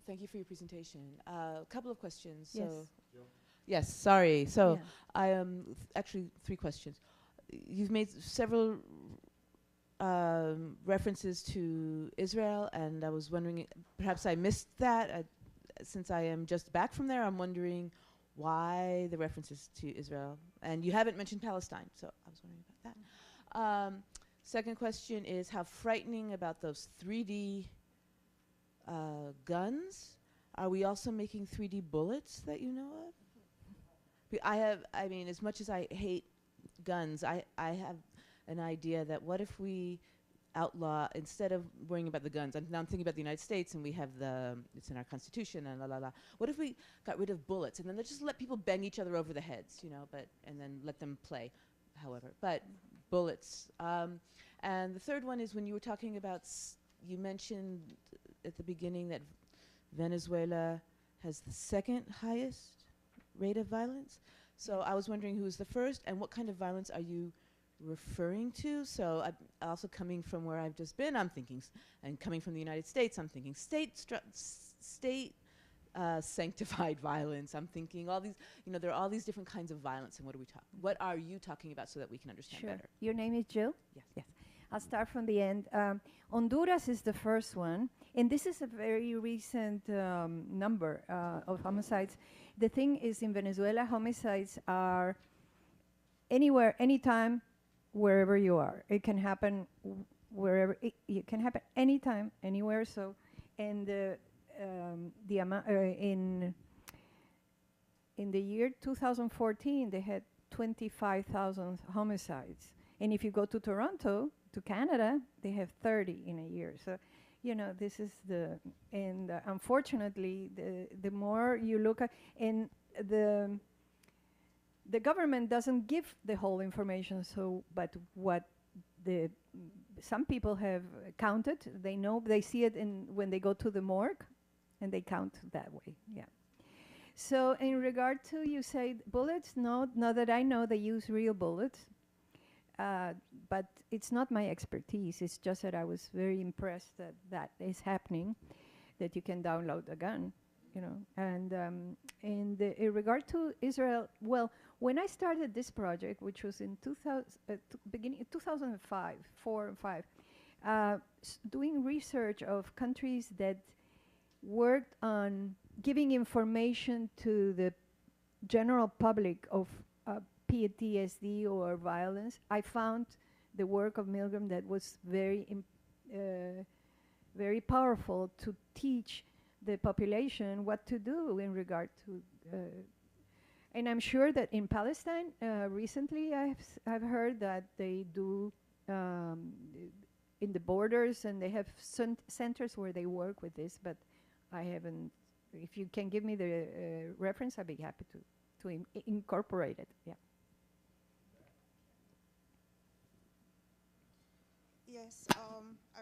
Thank you for your presentation. A couple of questions. Yes. So yes, sorry. So Yeah. I actually 3 questions. You've made several references to Israel, and I was wondering, perhaps I missed that. Since I am just back from there, I'm wondering why the references to Israel. And you haven't mentioned Palestine, so I was wondering about that. Second question is how frightening about those 3D guns. Are we also making 3D bullets that you know of? I mean, as much as I hate guns, I have an idea that what if we outlaw, instead of worrying about the guns, now I'm thinking about the United States, and we have it's in our Constitution, and la la la. What if we got rid of bullets, and then let's just let people bang each other over the heads, you know, and then let them play, however. But bullets. And the third one is when you were talking about, you mentioned at the beginning that Venezuela has the second highest rate of violence. So I was wondering who's the first, and what kind of violence are you referring to? So also coming from where I've just been, I'm thinking, and coming from the United States, I'm thinking state sanctified violence. I'm thinking all these, you know, there are all these different kinds of violence, and what are you talking about so that we can understand Sure. better? Your name is Jill? Yes. Yes. I'll start from the end. Honduras is the first one, and this is a very recent number of homicides. The thing is, in Venezuela, homicides are anywhere, anytime, wherever you are. It can happen wherever. It can happen anytime, anywhere. So, and in the year 2014, they had 25,000 homicides. And if you go to Toronto, to Canada, they have 30 in a year. So, you know, this is and unfortunately, the more you look at, and the government doesn't give the whole information. So, but what some people have counted, they know, they see it when they go to the morgue, and they count that way. Yeah. So, in regard to, you say bullets, no, not that I know, they use real bullets. But it's not my expertise. It's just that I was very impressed that that is happening, that you can download a gun, you know. And in regard to Israel, well, when I started this project, which was in beginning 2005, 4 and 5, doing research of countries that worked on giving information to the general public of PTSD or violence, I found the work of Milgram that was very powerful to teach the population what to do in regard to. And I'm sure that in Palestine, recently I've heard that they do in the borders, and they have centers where they work with this, but I haven't. If you can give me the reference, I'd be happy to incorporate it. Yeah. Yes, I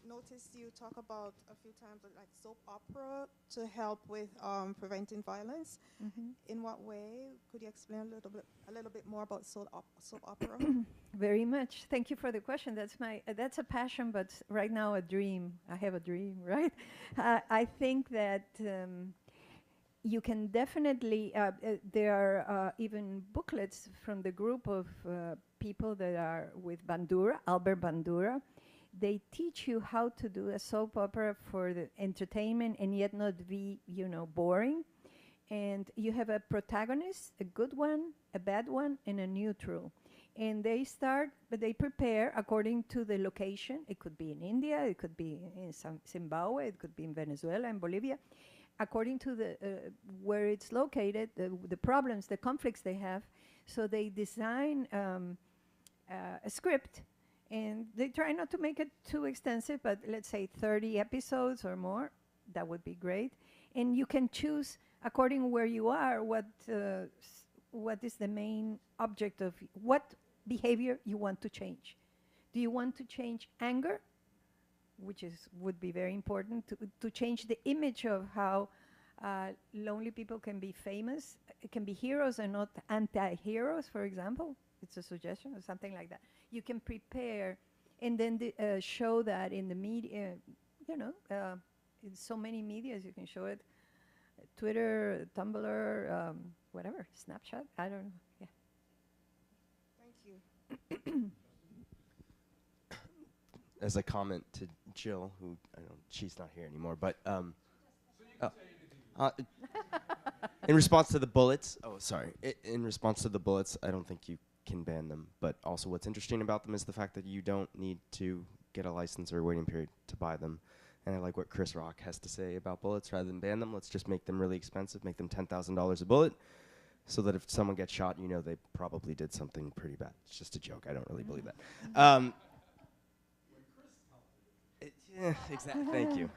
noticed you talk about a few times like soap opera to help with preventing violence. Mm-hmm. In what way? Could you explain a little bit more about soap opera? Very much. Thank you for the question. That's a passion, but right now a dream. I have a dream, right? I think that you can definitely. There are even booklets from the group of people that are with Bandura, Albert Bandura. They teach you how to do a soap opera for the entertainment and yet not be, boring. And you have a protagonist, a good one, a bad one, and a neutral. And they prepare according to the location. It could be in India, it could be in Zimbabwe, it could be in Venezuela and Bolivia. According to the where it's located, the problems, the conflicts they have. So they design a script, and they try not to make it too extensive, but let's say 30 episodes or more. That would be great. And you can choose, according where you are, what is the main object of what behavior you want to change. Do you want to change anger, which would be very important, to change the image of how lonely people can be famous, can be heroes and not anti-heroes, for example? It's a suggestion or something like that. You can prepare and then show that in the media, in so many medias you can show it. Twitter, Tumblr, whatever, Snapchat, I don't know. Yeah. Thank you. As a comment to Jill, who she's not here anymore, but in response to the bullets, in response to the bullets, I don't think you can ban them. But also, what's interesting about them is the fact that you don't need to get a license or a waiting period to buy them. And I like what Chris Rock has to say about bullets. Rather than ban them, let's just make them really expensive, make them $10,000 a bullet, so that if someone gets shot, they probably did something pretty bad. It's just a joke. I don't really believe that. Yeah, exactly. Thank you.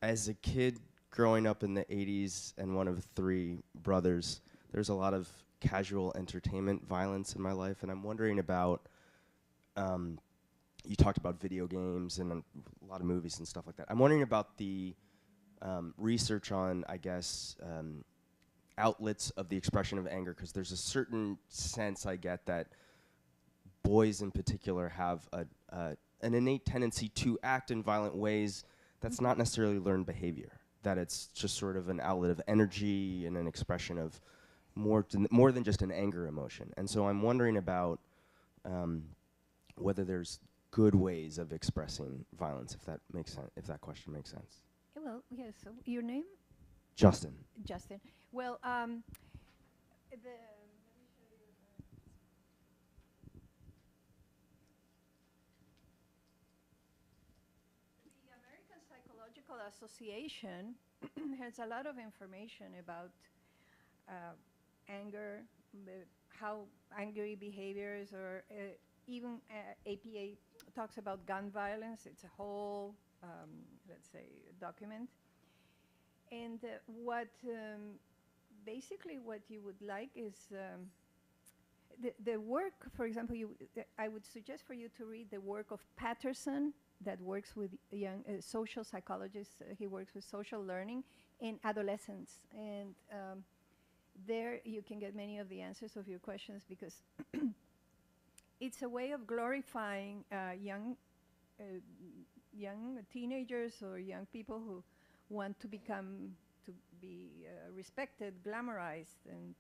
As a kid growing up in the 80s and one of 3 brothers, there's a lot of casual entertainment violence in my life, and I'm wondering about, you talked about video games and a lot of movies and stuff like that. I'm wondering about the research on, I guess, outlets of the expression of anger, because there's a certain sense I get that boys in particular have an innate tendency to act in violent ways that's not necessarily learned behavior, that it's just sort of an outlet of energy and an expression of more than just an anger emotion. And so I'm wondering about whether there's good ways of expressing violence, if that makes sense, if that question makes sense. Well, yes. So your name? Justin. Justin. Well, The American Psychological Association has a lot of information about anger, how angry behaviors, or even APA talks about gun violence. It's a whole, let's say, document. And basically what you would like is the work, for example, I would suggest for you to read the work of Patterson, that works with young social psychologists. He works with social learning in adolescents. And there you can get many of the answers of your questions, because it's a way of glorifying young teenagers or young people who want to be respected, glamorized, and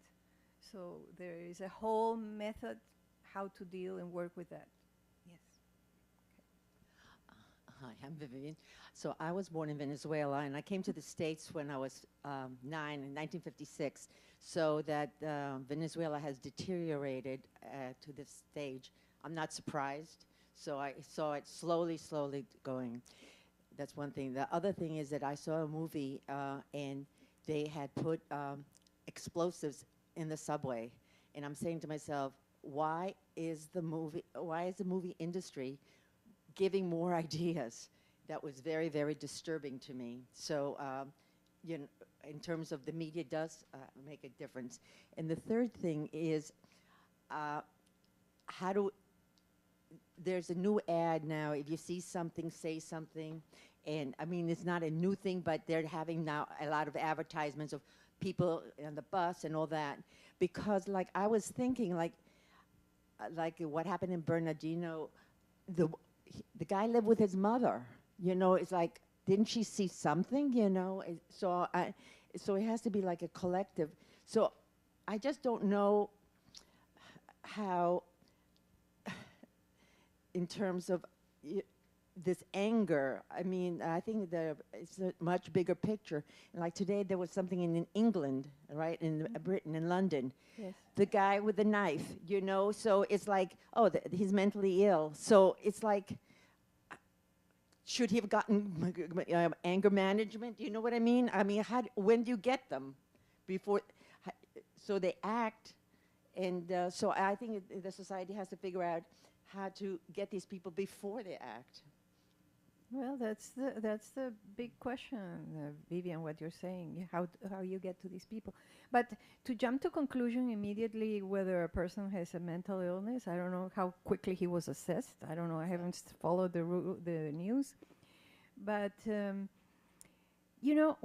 so there is a whole method how to deal and work with that. Yes. Hi, I'm Vivian. So I was born in Venezuela, and I came to the States when I was 9 in 1956. So that Venezuela has deteriorated to this stage. I'm not surprised. So I saw it slowly, slowly going. That's one thing. The other thing is that I saw a movie, and they had put explosives in the subway. And I'm saying to myself, why is the movie industry giving more ideas? That was very, very disturbing to me. So, you know, in terms of the media does make a difference. And the third thing is, there's a new ad now. If you see something, say something. And I mean, it's not a new thing, but they're having now a lot of advertisements of people on the bus and all that. Because like I was thinking, like what happened in Bernardino, the guy lived with his mother. You know, it's like, didn't she see something? You know, so it has to be like a collective. So I just don't know how, in terms of this anger. I mean, I think it's a much bigger picture. Like today, there was something in England, right, in Britain, in London. Yes. The guy with the knife, you know. So it's like, oh, he's mentally ill. So it's like, should he have gotten anger management? You know what I mean? I mean, when do you get them? Before, so they act, and so I think the society has to figure out how to get these people before they act. Well, that's the big question, Vivian, what you're saying, how you get to these people. But to jump to conclusion immediately whether a person has a mental illness, I don't know how quickly he was assessed. I don't know. I haven't followed the news. But, you know,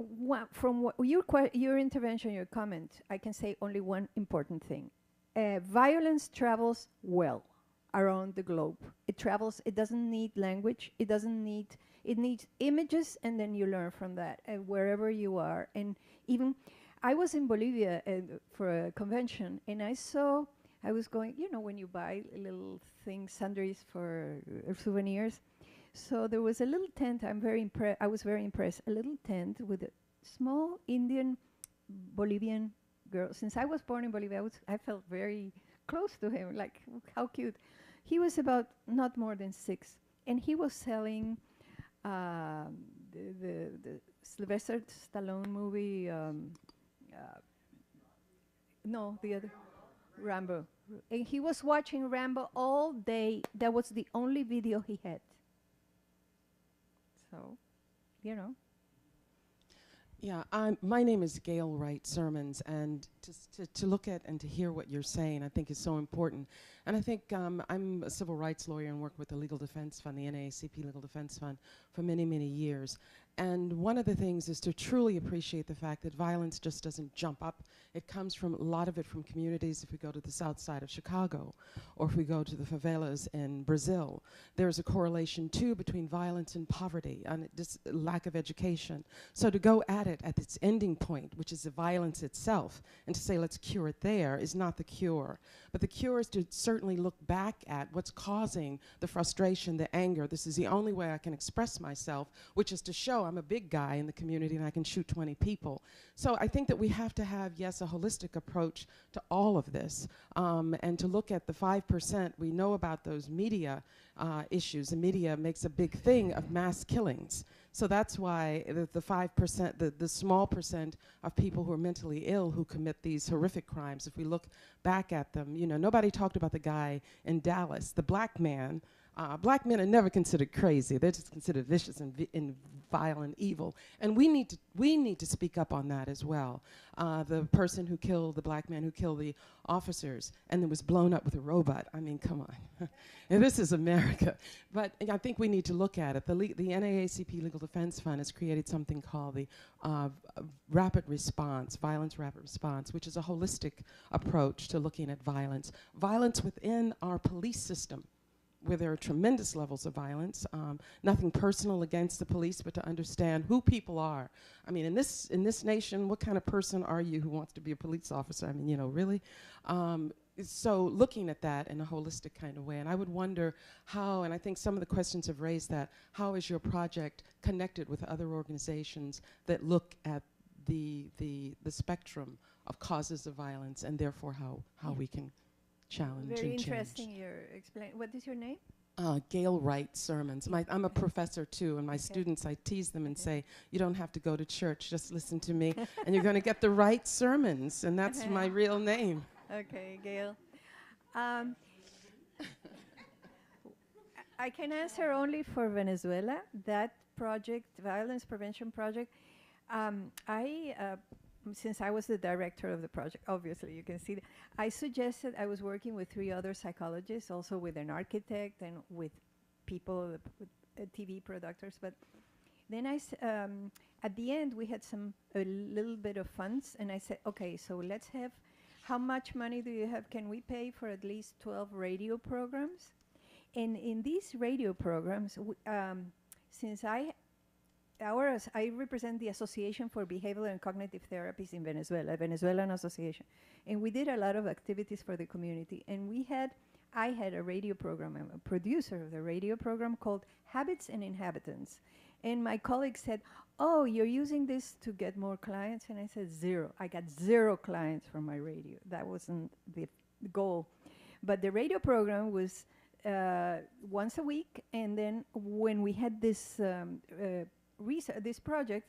from your intervention, your comment, I can say only one important thing. Violence travels well around the globe. It travels, it doesn't need language, it needs images, and then you learn from that wherever you are. And even, I was in Bolivia for a convention, and I was going, you know, when you buy little things, sundries for souvenirs. So there was a little tent, I was very impressed, a little tent with a small Indian Bolivian girl. Since I was born in Bolivia, I felt very close to him, like how cute. He was about not more than 6, and he was selling the Sylvester Stallone movie. No, the other, Rambo. And he was watching Rambo all day. That was the only video he had. So, you know. Yeah, my name is Gail Wright Sermons, and to look at and to hear what you're saying, I think is so important. And I think I'm a civil rights lawyer and work with the Legal Defense Fund, the NAACP Legal Defense Fund, for many, many years. And one of the things is to truly appreciate the fact that violence just doesn't jump up. It comes from a lot of it from communities. If we go to the south side of Chicago, or if we go to the favelas in Brazil, there's a correlation too between violence and poverty and lack of education. So to go at it at its ending point, which is the violence itself, and to say let's cure it there is not the cure. But the cure is to certainly look back at what's causing the frustration, the anger. This is the only way I can express myself, which is to show I'm a big guy in the community and I can shoot 20 people. So I think that we have to have, yes, a holistic approach to all of this, and to look at the 5%. We know about those media issues. The media makes a big thing of mass killings. So that's why the 5%, the small percent of people who are mentally ill who commit these horrific crimes, if we look back at them, you know, nobody talked about the guy in Dallas, the black man. Black men are never considered crazy. They're just considered vicious and vile and evil. And we need to speak up on that as well. The person who killed, the black man who killed the officers and then was blown up with a robot. I mean, come on. And this is America. But I think we need to look at it. The NAACP Legal Defense Fund has created something called the Rapid Response, Violence Rapid Response, which is a holistic approach to looking at violence. Violence within our police system. where there are tremendous levels of violence. Nothing personal against the police, but to understand who people are. I mean, in this nation, what kind of person are you who wants to be a police officer? I mean, you know, really. So looking at that in a holistic kind of way, and I would wonder how, and I think some of the questions have raised that, how is your project connected with other organizations that look at the spectrum of causes of violence, and therefore how we can challenge Very and change. interesting. You're explain. What is your name? Gail Wright Sermons. I'm a professor too, and my students, I tease them and say, you don't have to go to church, just listen to me, and you're going to get the right sermons, and that's my real name. Okay, Gail. I can answer only for Venezuela. That project, violence prevention project, since I was the director of the project, obviously you can see that, I suggested, I was working with 3 other psychologists, also with an architect and with people, with TV producers, but then at the end we had a little bit of funds, and I said, okay, so let's have, how much money do you have? Can we pay for at least 12 radio programs? And in these radio programs, since I represent the Association for Behavioral and Cognitive Therapies in Venezuela, a Venezuelan association. And we did a lot of activities for the community. And I had a radio program, I'm a producer of the radio program called Habits and Inhabitants. And my colleague said, oh, you're using this to get more clients? And I said, 0. I got 0 clients from my radio. That wasn't the goal. But the radio program was once a week. And then when we had this this project,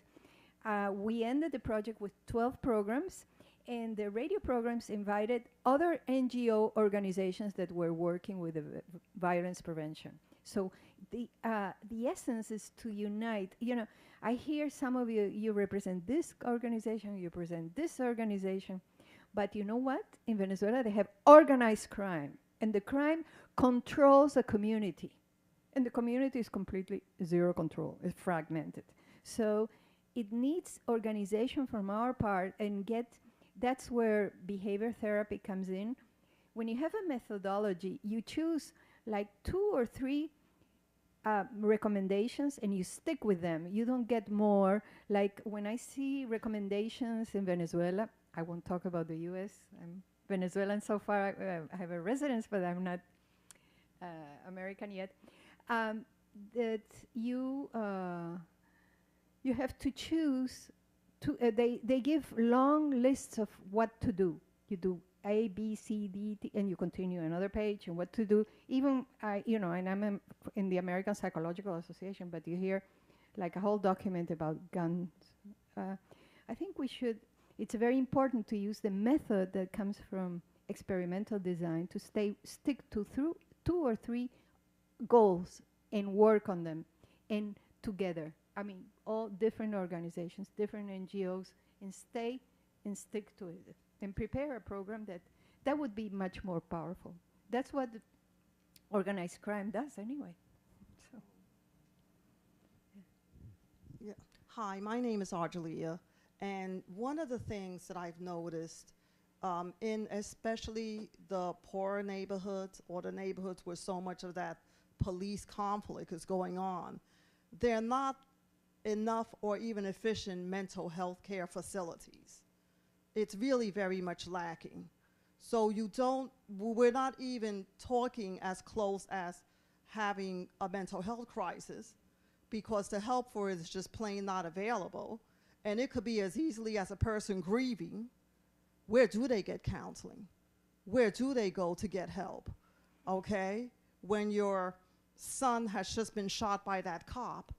we ended the project with 12 programs, and the radio programs invited other NGO organizations that were working with violence prevention. So the essence is to unite. You know, I hear some of you represent this organization, you represent this organization, but you know what? In Venezuela, they have organized crime, and the crime controls a community. And the community is completely 0 control, it's fragmented. So it needs organization from our part, and that's where behavior therapy comes in. When you have a methodology, you choose like 2 or 3 recommendations and you stick with them. You don't get more. Like when I see recommendations in Venezuela, I won't talk about the US, I'm Venezuelan so far, I have a residence, but I'm not American yet. That you have to choose. They give long lists of what to do. You do A, B, C, D, T, and you continue another page and what to do. Even and I'm in the American Psychological Association, but you hear like a whole document about guns. I think we should. It's very important to use the method that comes from experimental design to stick to 2 or 3 goals and work on them, and together. I mean, all different organizations, different NGOs, and stay and stick to it, and prepare a program that would be much more powerful. That's what organized crime does anyway. So. Yeah. Hi, my name is Argelia, and one of the things that I've noticed in especially the poorer neighborhoods, or the neighborhoods where so much of that police conflict is going on, there are not enough or even efficient mental health care facilities. It's really very much lacking. So we're not even talking as close as having a mental health crisis, because the help for it is just plain not available. And it could be as easily as a person grieving. Where do they get counseling? Where do they go to get help? Okay? When your son has just been shot by that cop,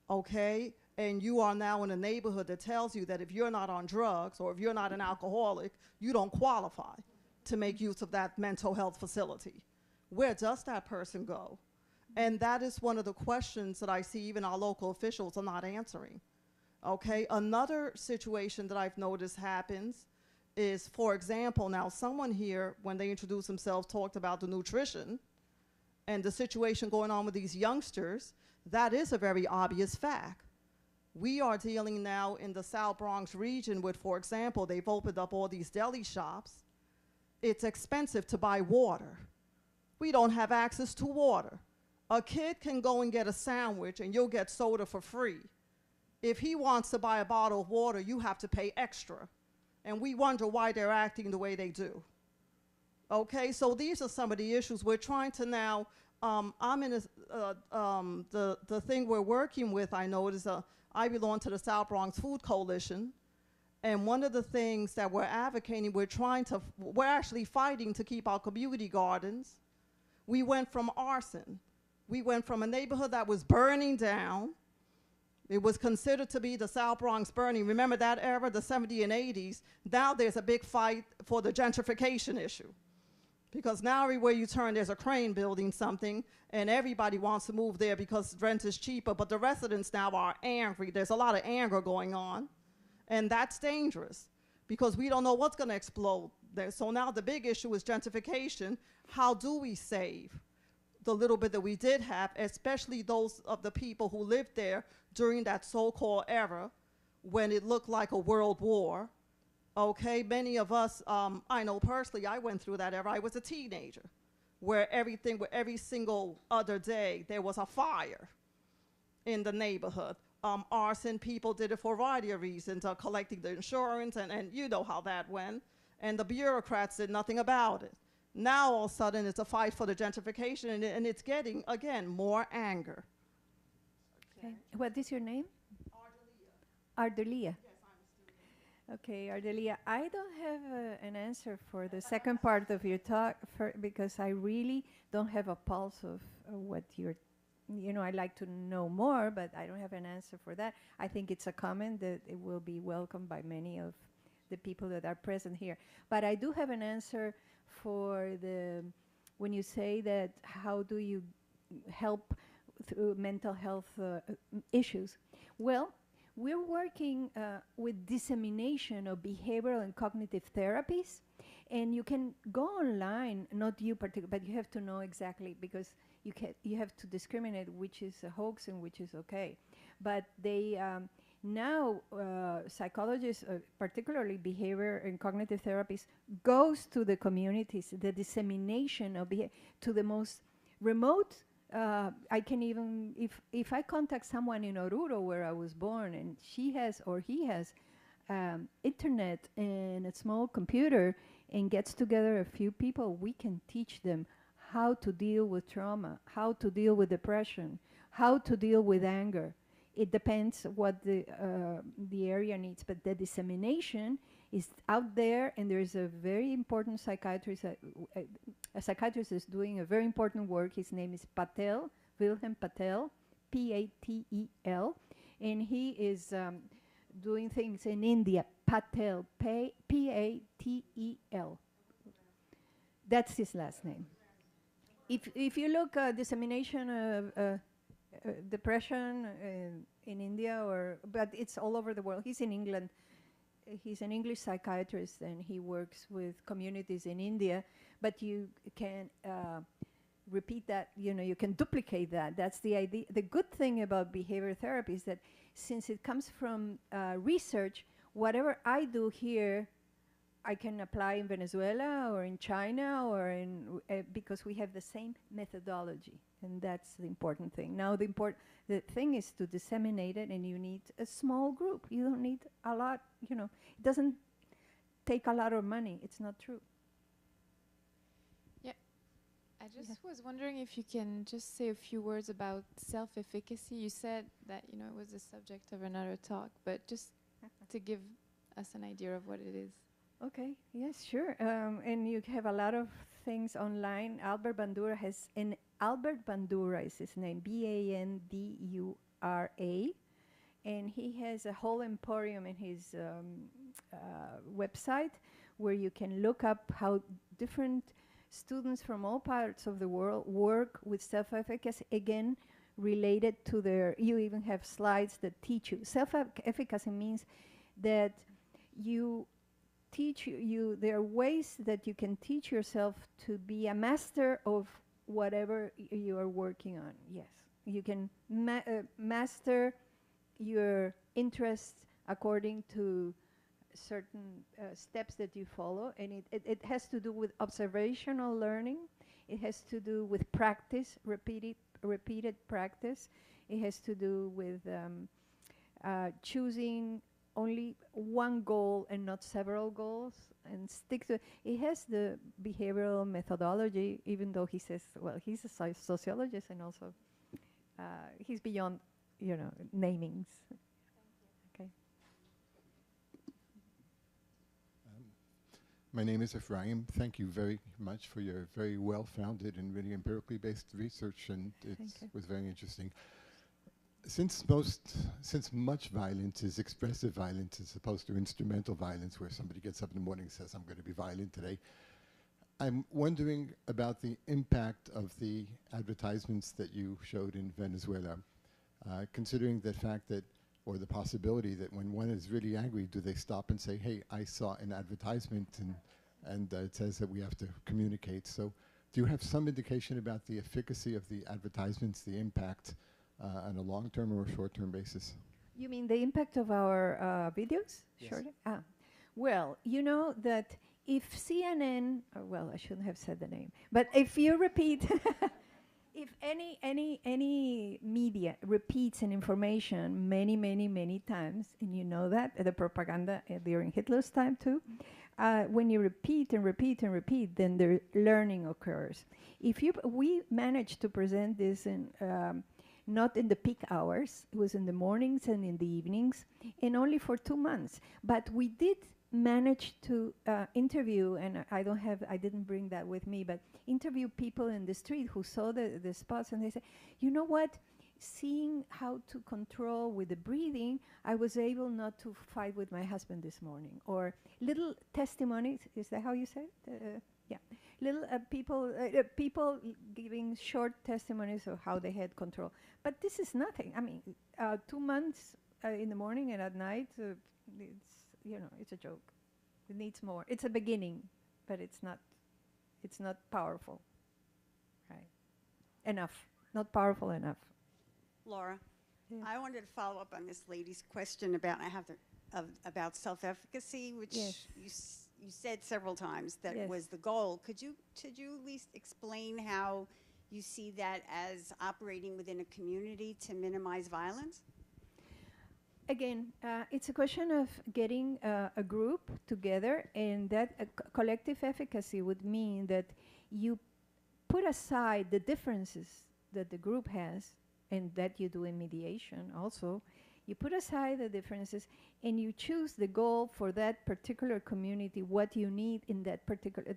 okay, and you are now in a neighborhood that tells you that if you're not on drugs or if you're not an alcoholic, you don't qualify to make use of that mental health facility. Where does that person go? And that is one of the questions that I see even our local officials are not answering. Okay, another situation that I've noticed happens is, for example, now someone here, when they introduced themselves, talked about the nutrition and the situation going on with these youngsters. That is a very obvious fact. We are dealing now in the South Bronx region with, for example, they've opened up all these deli shops. It's expensive to buy water. we don't have access to water. A kid can go and get a sandwich and you'll get soda for free. If he wants to buy a bottle of water, you have to pay extra. And we wonder why they're acting the way they do. Okay, so these are some of the issues we're trying to now, I'm in the thing we're working with, I know it is I belong to the South Bronx Food Coalition. And one of the things that we're advocating, we're actually fighting to keep our community gardens. We went from arson. We went from a neighborhood that was burning down. It was considered to be the South Bronx burning. Remember that era, the 70s and 80s? Now there's a big fight for the gentrification issue. Because now everywhere you turn, there's a crane building something, and everybody wants to move there because rent is cheaper, but the residents now are angry. There's a lot of anger going on, and that's dangerous because we don't know what's going to explode there. So now the big issue is gentrification. How do we save the little bit that we did have, especially those of the people who lived there during that so-called era when it looked like a world war? Okay, many of us, I know personally, I went through that era. I was a teenager where every single other day there was a fire in the neighborhood. Arson, people did it for a variety of reasons, collecting the insurance, and you know how that went. And the bureaucrats did nothing about it. Now all of a sudden it's a fight for the gentrification, and it's getting, again, more anger. Okay. What is your name? Ardelia. Okay, Ardelia, I don't have an answer for the second part of your talk because I really don't have a pulse of what you're, I'd like to know more, but I don't have an answer for that. I think it's a comment that it will be welcomed by many of the people that are present here. But I do have an answer for when you say that how do you help through mental health issues. Well, we're working with dissemination of behavioral and cognitive therapies, and you can go online, not you particularly, but you have to know exactly because you have to discriminate which is a hoax and which is okay. But they now psychologists, particularly behavior and cognitive therapists, goes to the communities, the dissemination of to the most remote. I can even, if I contact someone in Oruro where I was born and she has or he has internet and a small computer and gets together a few people, we can teach them how to deal with trauma, how to deal with depression, how to deal with anger. It depends what the area needs, but the dissemination is out there, and there's a very important psychiatrist. A psychiatrist is doing a very important work. His name is Patel, Wilhelm Patel, Patel, and he is doing things in India. Patel, Patel. That's his last name. If you look at dissemination of depression in India, but it's all over the world. He's in England. He's an English psychiatrist, and he works with communities in India. But you can repeat that. You can duplicate that. That's the idea. The good thing about behavior therapy is that since it comes from research, whatever I do here, I can apply in Venezuela or in China or in because we have the same methodology, and that's the important thing. Now the thing is to disseminate it, and you need a small group. You don't need a lot. It doesn't take a lot of money. It's not true. Yeah, I just was wondering if you can just say a few words about self-efficacy. You said that it was the subject of another talk, but just to give us an idea of what it is. Okay, yes, sure. And you have a lot of things online. Albert Bandura Albert Bandura is his name, Bandura, and he has a whole emporium in his website where you can look up how different students from all parts of the world work with self-efficacy, again, related to you even have slides that teach you. Self-efficacy means that there are ways that you can teach yourself to be a master of whatever you are working on. Yes, you can master your interests according to certain steps that you follow, and it has to do with observational learning. It has to do with practice, repeated practice. It has to do with choosing only one goal and not several goals, and stick to it. Has the behavioral methodology, even though he says, well, he's a sociologist, and also he's beyond, namings. Okay. My name is Ephraim. Thank you very much for your very well-founded and really empirically based research, and it was very interesting. Since much violence is expressive violence as opposed to instrumental violence, where somebody gets up in the morning and says, I'm going to be violent today, I'm wondering about the impact of the advertisements that you showed in Venezuela, considering the fact that, or the possibility that when one is really angry, do they stop and say, hey, I saw an advertisement and it says that we have to communicate. So do you have some indication about the efficacy of the advertisements, the impact on a long-term or a short-term basis? You mean the impact of our videos? Yes. Short. Well, you know that if CNN, well, I shouldn't have said the name, but if you repeat, if any media repeats an information many times, and you know that the propaganda during Hitler's time too, when you repeat and repeat and repeat, then the learning occurs. We managed to present this in. Not in the peak hours, it was in the mornings and in the evenings, and only for 2 months. But we did manage to interview, and I didn't bring that with me, but interview people in the street who saw the spots, and they said, you know what, seeing how to control with the breathing, I was able not to fight with my husband this morning. Or little testimonies, is that how you say it? Yeah. Little people giving short testimonies of how they had control. But this is nothing. I mean, 2 months in the morning and at night, it's a joke. It needs more. It's a beginning, but it's not powerful, right? Enough, not powerful enough. Laura, I wanted to follow up on this lady's question about about self-efficacy, which you said several times that was the goal. Could you at least explain how you see that as operating within a community to minimize violence? Again, it's a question of getting a group together, and that collective efficacy would mean that you put aside the differences that the group has, and that you do in mediation also. You put aside the differences and you choose the goal for that particular community, what you need in that particular,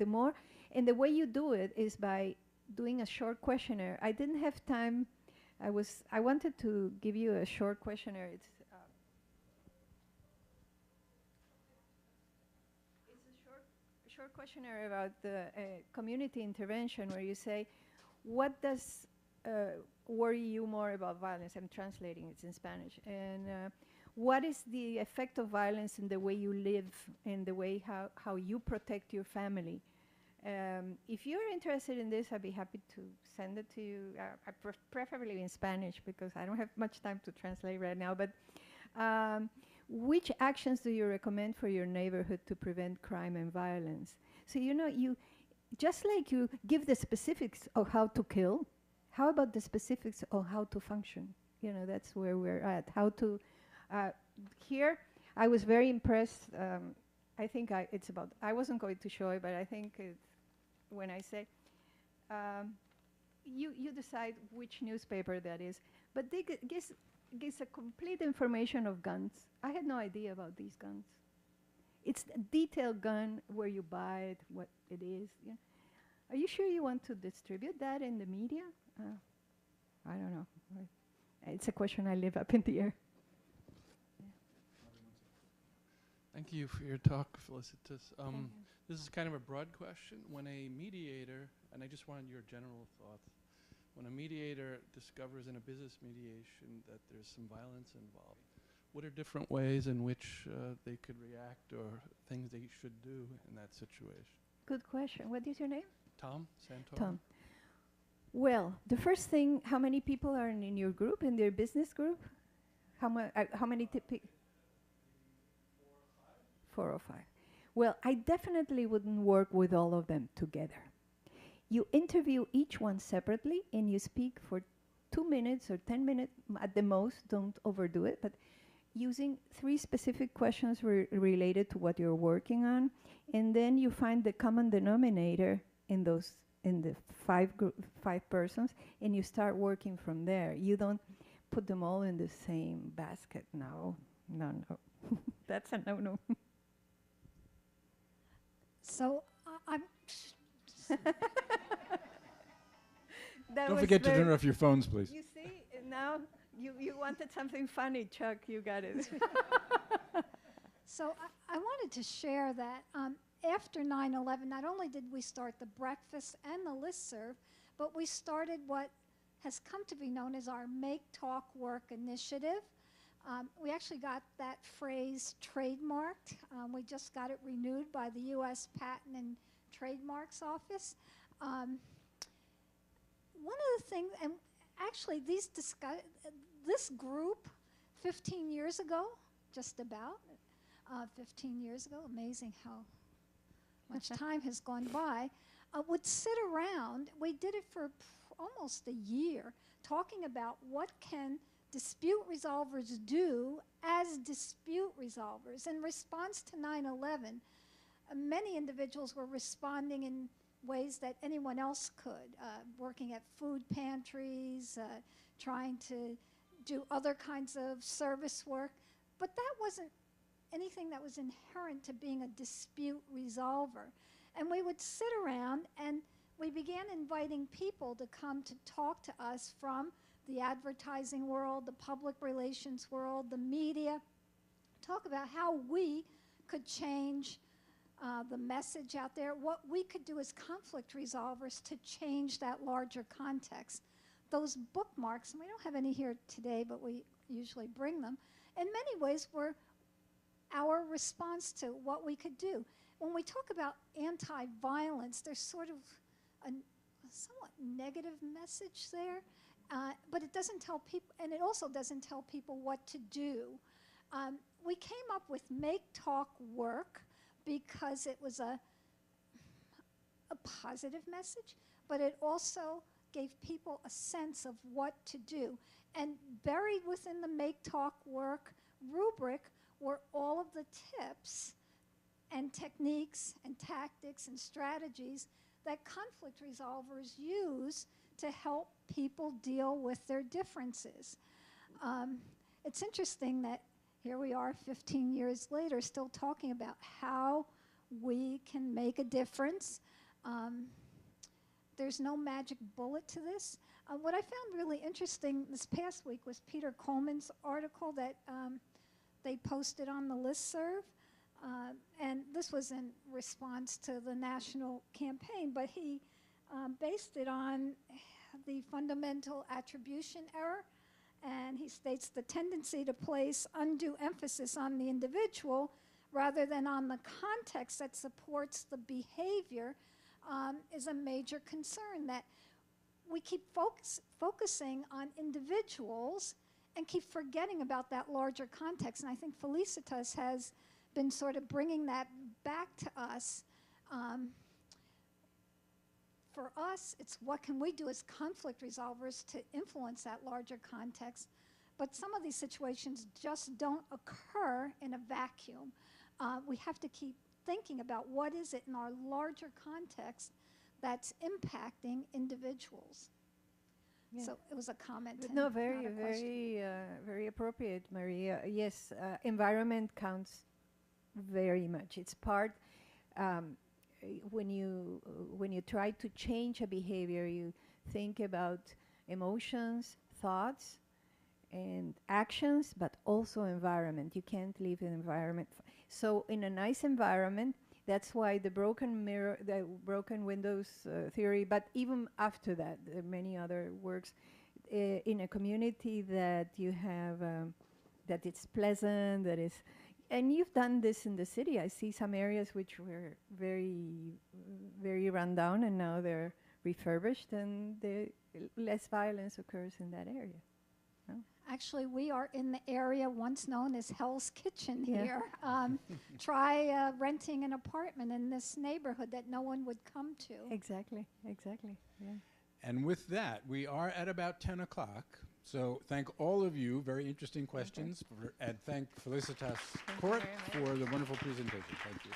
and the way you do it is by doing a short questionnaire. I didn't have time. I wanted to give you a short questionnaire. It's a short questionnaire about the community intervention, where you say, what does worry you more about violence? I'm translating, it's in Spanish. And what is the effect of violence in the way you live, in the way how you protect your family? If you're interested in this, I'd be happy to send it to you, preferably in Spanish, because I don't have much time to translate right now. But which actions do you recommend for your neighborhood to prevent crime and violence? So, you just like you give the specifics of how to kill, how about the specifics of how to function? That's where we're at. How to, here, I was very impressed. I think I wasn't going to show it, but I think when I say, you decide which newspaper that is, but they gives a complete information of guns. I had no idea about these guns. It's a detailed gun, where you buy it, what it is. Yeah. Are you sure you want to distribute that in the media? I don't know. It's a question I leave up in the air. Thank you for your talk, Felicitas. This is kind of a broad question. When a mediator, and I just wanted your general thoughts, when a mediator discovers in a business mediation that there's some violence involved, what are different ways in which they could react, or things they should do in that situation? Good question. What is your name? Tom Santoro. Tom. Well, the first thing, how many people are in your group, in their business group? How many? 4 or 5. Well, I definitely wouldn't work with all of them together. You interview each one separately, and you speak for 2 minutes or 10 minutes at the most. Don't overdo it, but using 3 specific questions related to what you're working on, and then you find the common denominator in the 5 persons, and you start working from there. You don't put them all in the same basket. No. That's a no. So I'm. Don't forget to turn off your phones, please. You see, now you wanted something funny, Chuck. You got it. So I wanted to share that after 9/11, not only did we start the breakfast and the listserv, but we started what has come to be known as our Make Talk Work initiative. We actually got that phrase trademarked. We just got it renewed by the U.S. Patent and Trademarks Office. One of the things, and actually this group 15 years ago, just about 15 years ago, amazing how much time has gone by, would sit around. We did it for almost a year, talking about what can dispute resolvers do as dispute resolvers. In response to 9/11, many individuals were responding in ways that anyone else could, working at food pantries, trying to do other kinds of service work. But that wasn't anything that was inherent to being a dispute resolver. And we would sit around and we began inviting people to come to talk to us from the advertising world, the public relations world, the media, talk about how we could change the message out there, what we could do as conflict resolvers to change that larger context. Those bookmarks, and we don't have any here today, but we usually bring them, in many ways were our response to what we could do. When we talk about anti-violence, there's sort of a somewhat negative message there, but it doesn't tell people, and it also doesn't tell people what to do. We came up with Make Talk Work because it was a positive message, but it also gave people a sense of what to do. And buried within the Make Talk Work rubric were all of the tips and techniques and tactics and strategies that conflict resolvers use to help people deal with their differences. It's interesting that here we are 15 years later still talking about how we can make a difference. There's no magic bullet to this. What I found really interesting this past week was Peter Coleman's article that they posted on the listserv. And this was in response to the national campaign, but he based it on the fundamental attribution error. And he states the tendency to place undue emphasis on the individual rather than on the context that supports the behavior is a major concern, that we keep focusing on individuals and keep forgetting about that larger context. And I think Felicitas has been sort of bringing that back to us. For us, it's what can we do as conflict resolvers to influence that larger context. But some of these situations just don't occur in a vacuum. We have to keep thinking about what is it in our larger context that's impacting individuals. Yeah. So it was a comment. No, very appropriate, Maria. Yes, environment counts very much. It's part. When you try to change a behavior, you think about emotions, thoughts, and actions, but also environment. You can't leave an environment. So in a nice environment, that's why the broken mirror, the broken windows theory, but even after that, there are many other works, in a community that you have, that it's pleasant, that is. And you've done this in the city. I see some areas which were very, very run down, and now they're refurbished, and less violence occurs in that area. Actually, we are in the area once known as Hell's Kitchen Yeah. here. Try renting an apartment in this neighborhood that no one would come to. Exactly, exactly, yeah. And with that, we are at about 10 o'clock. So thank all of you, very interesting questions, and thank Felicitas Kort for the wonderful presentation. Thank you.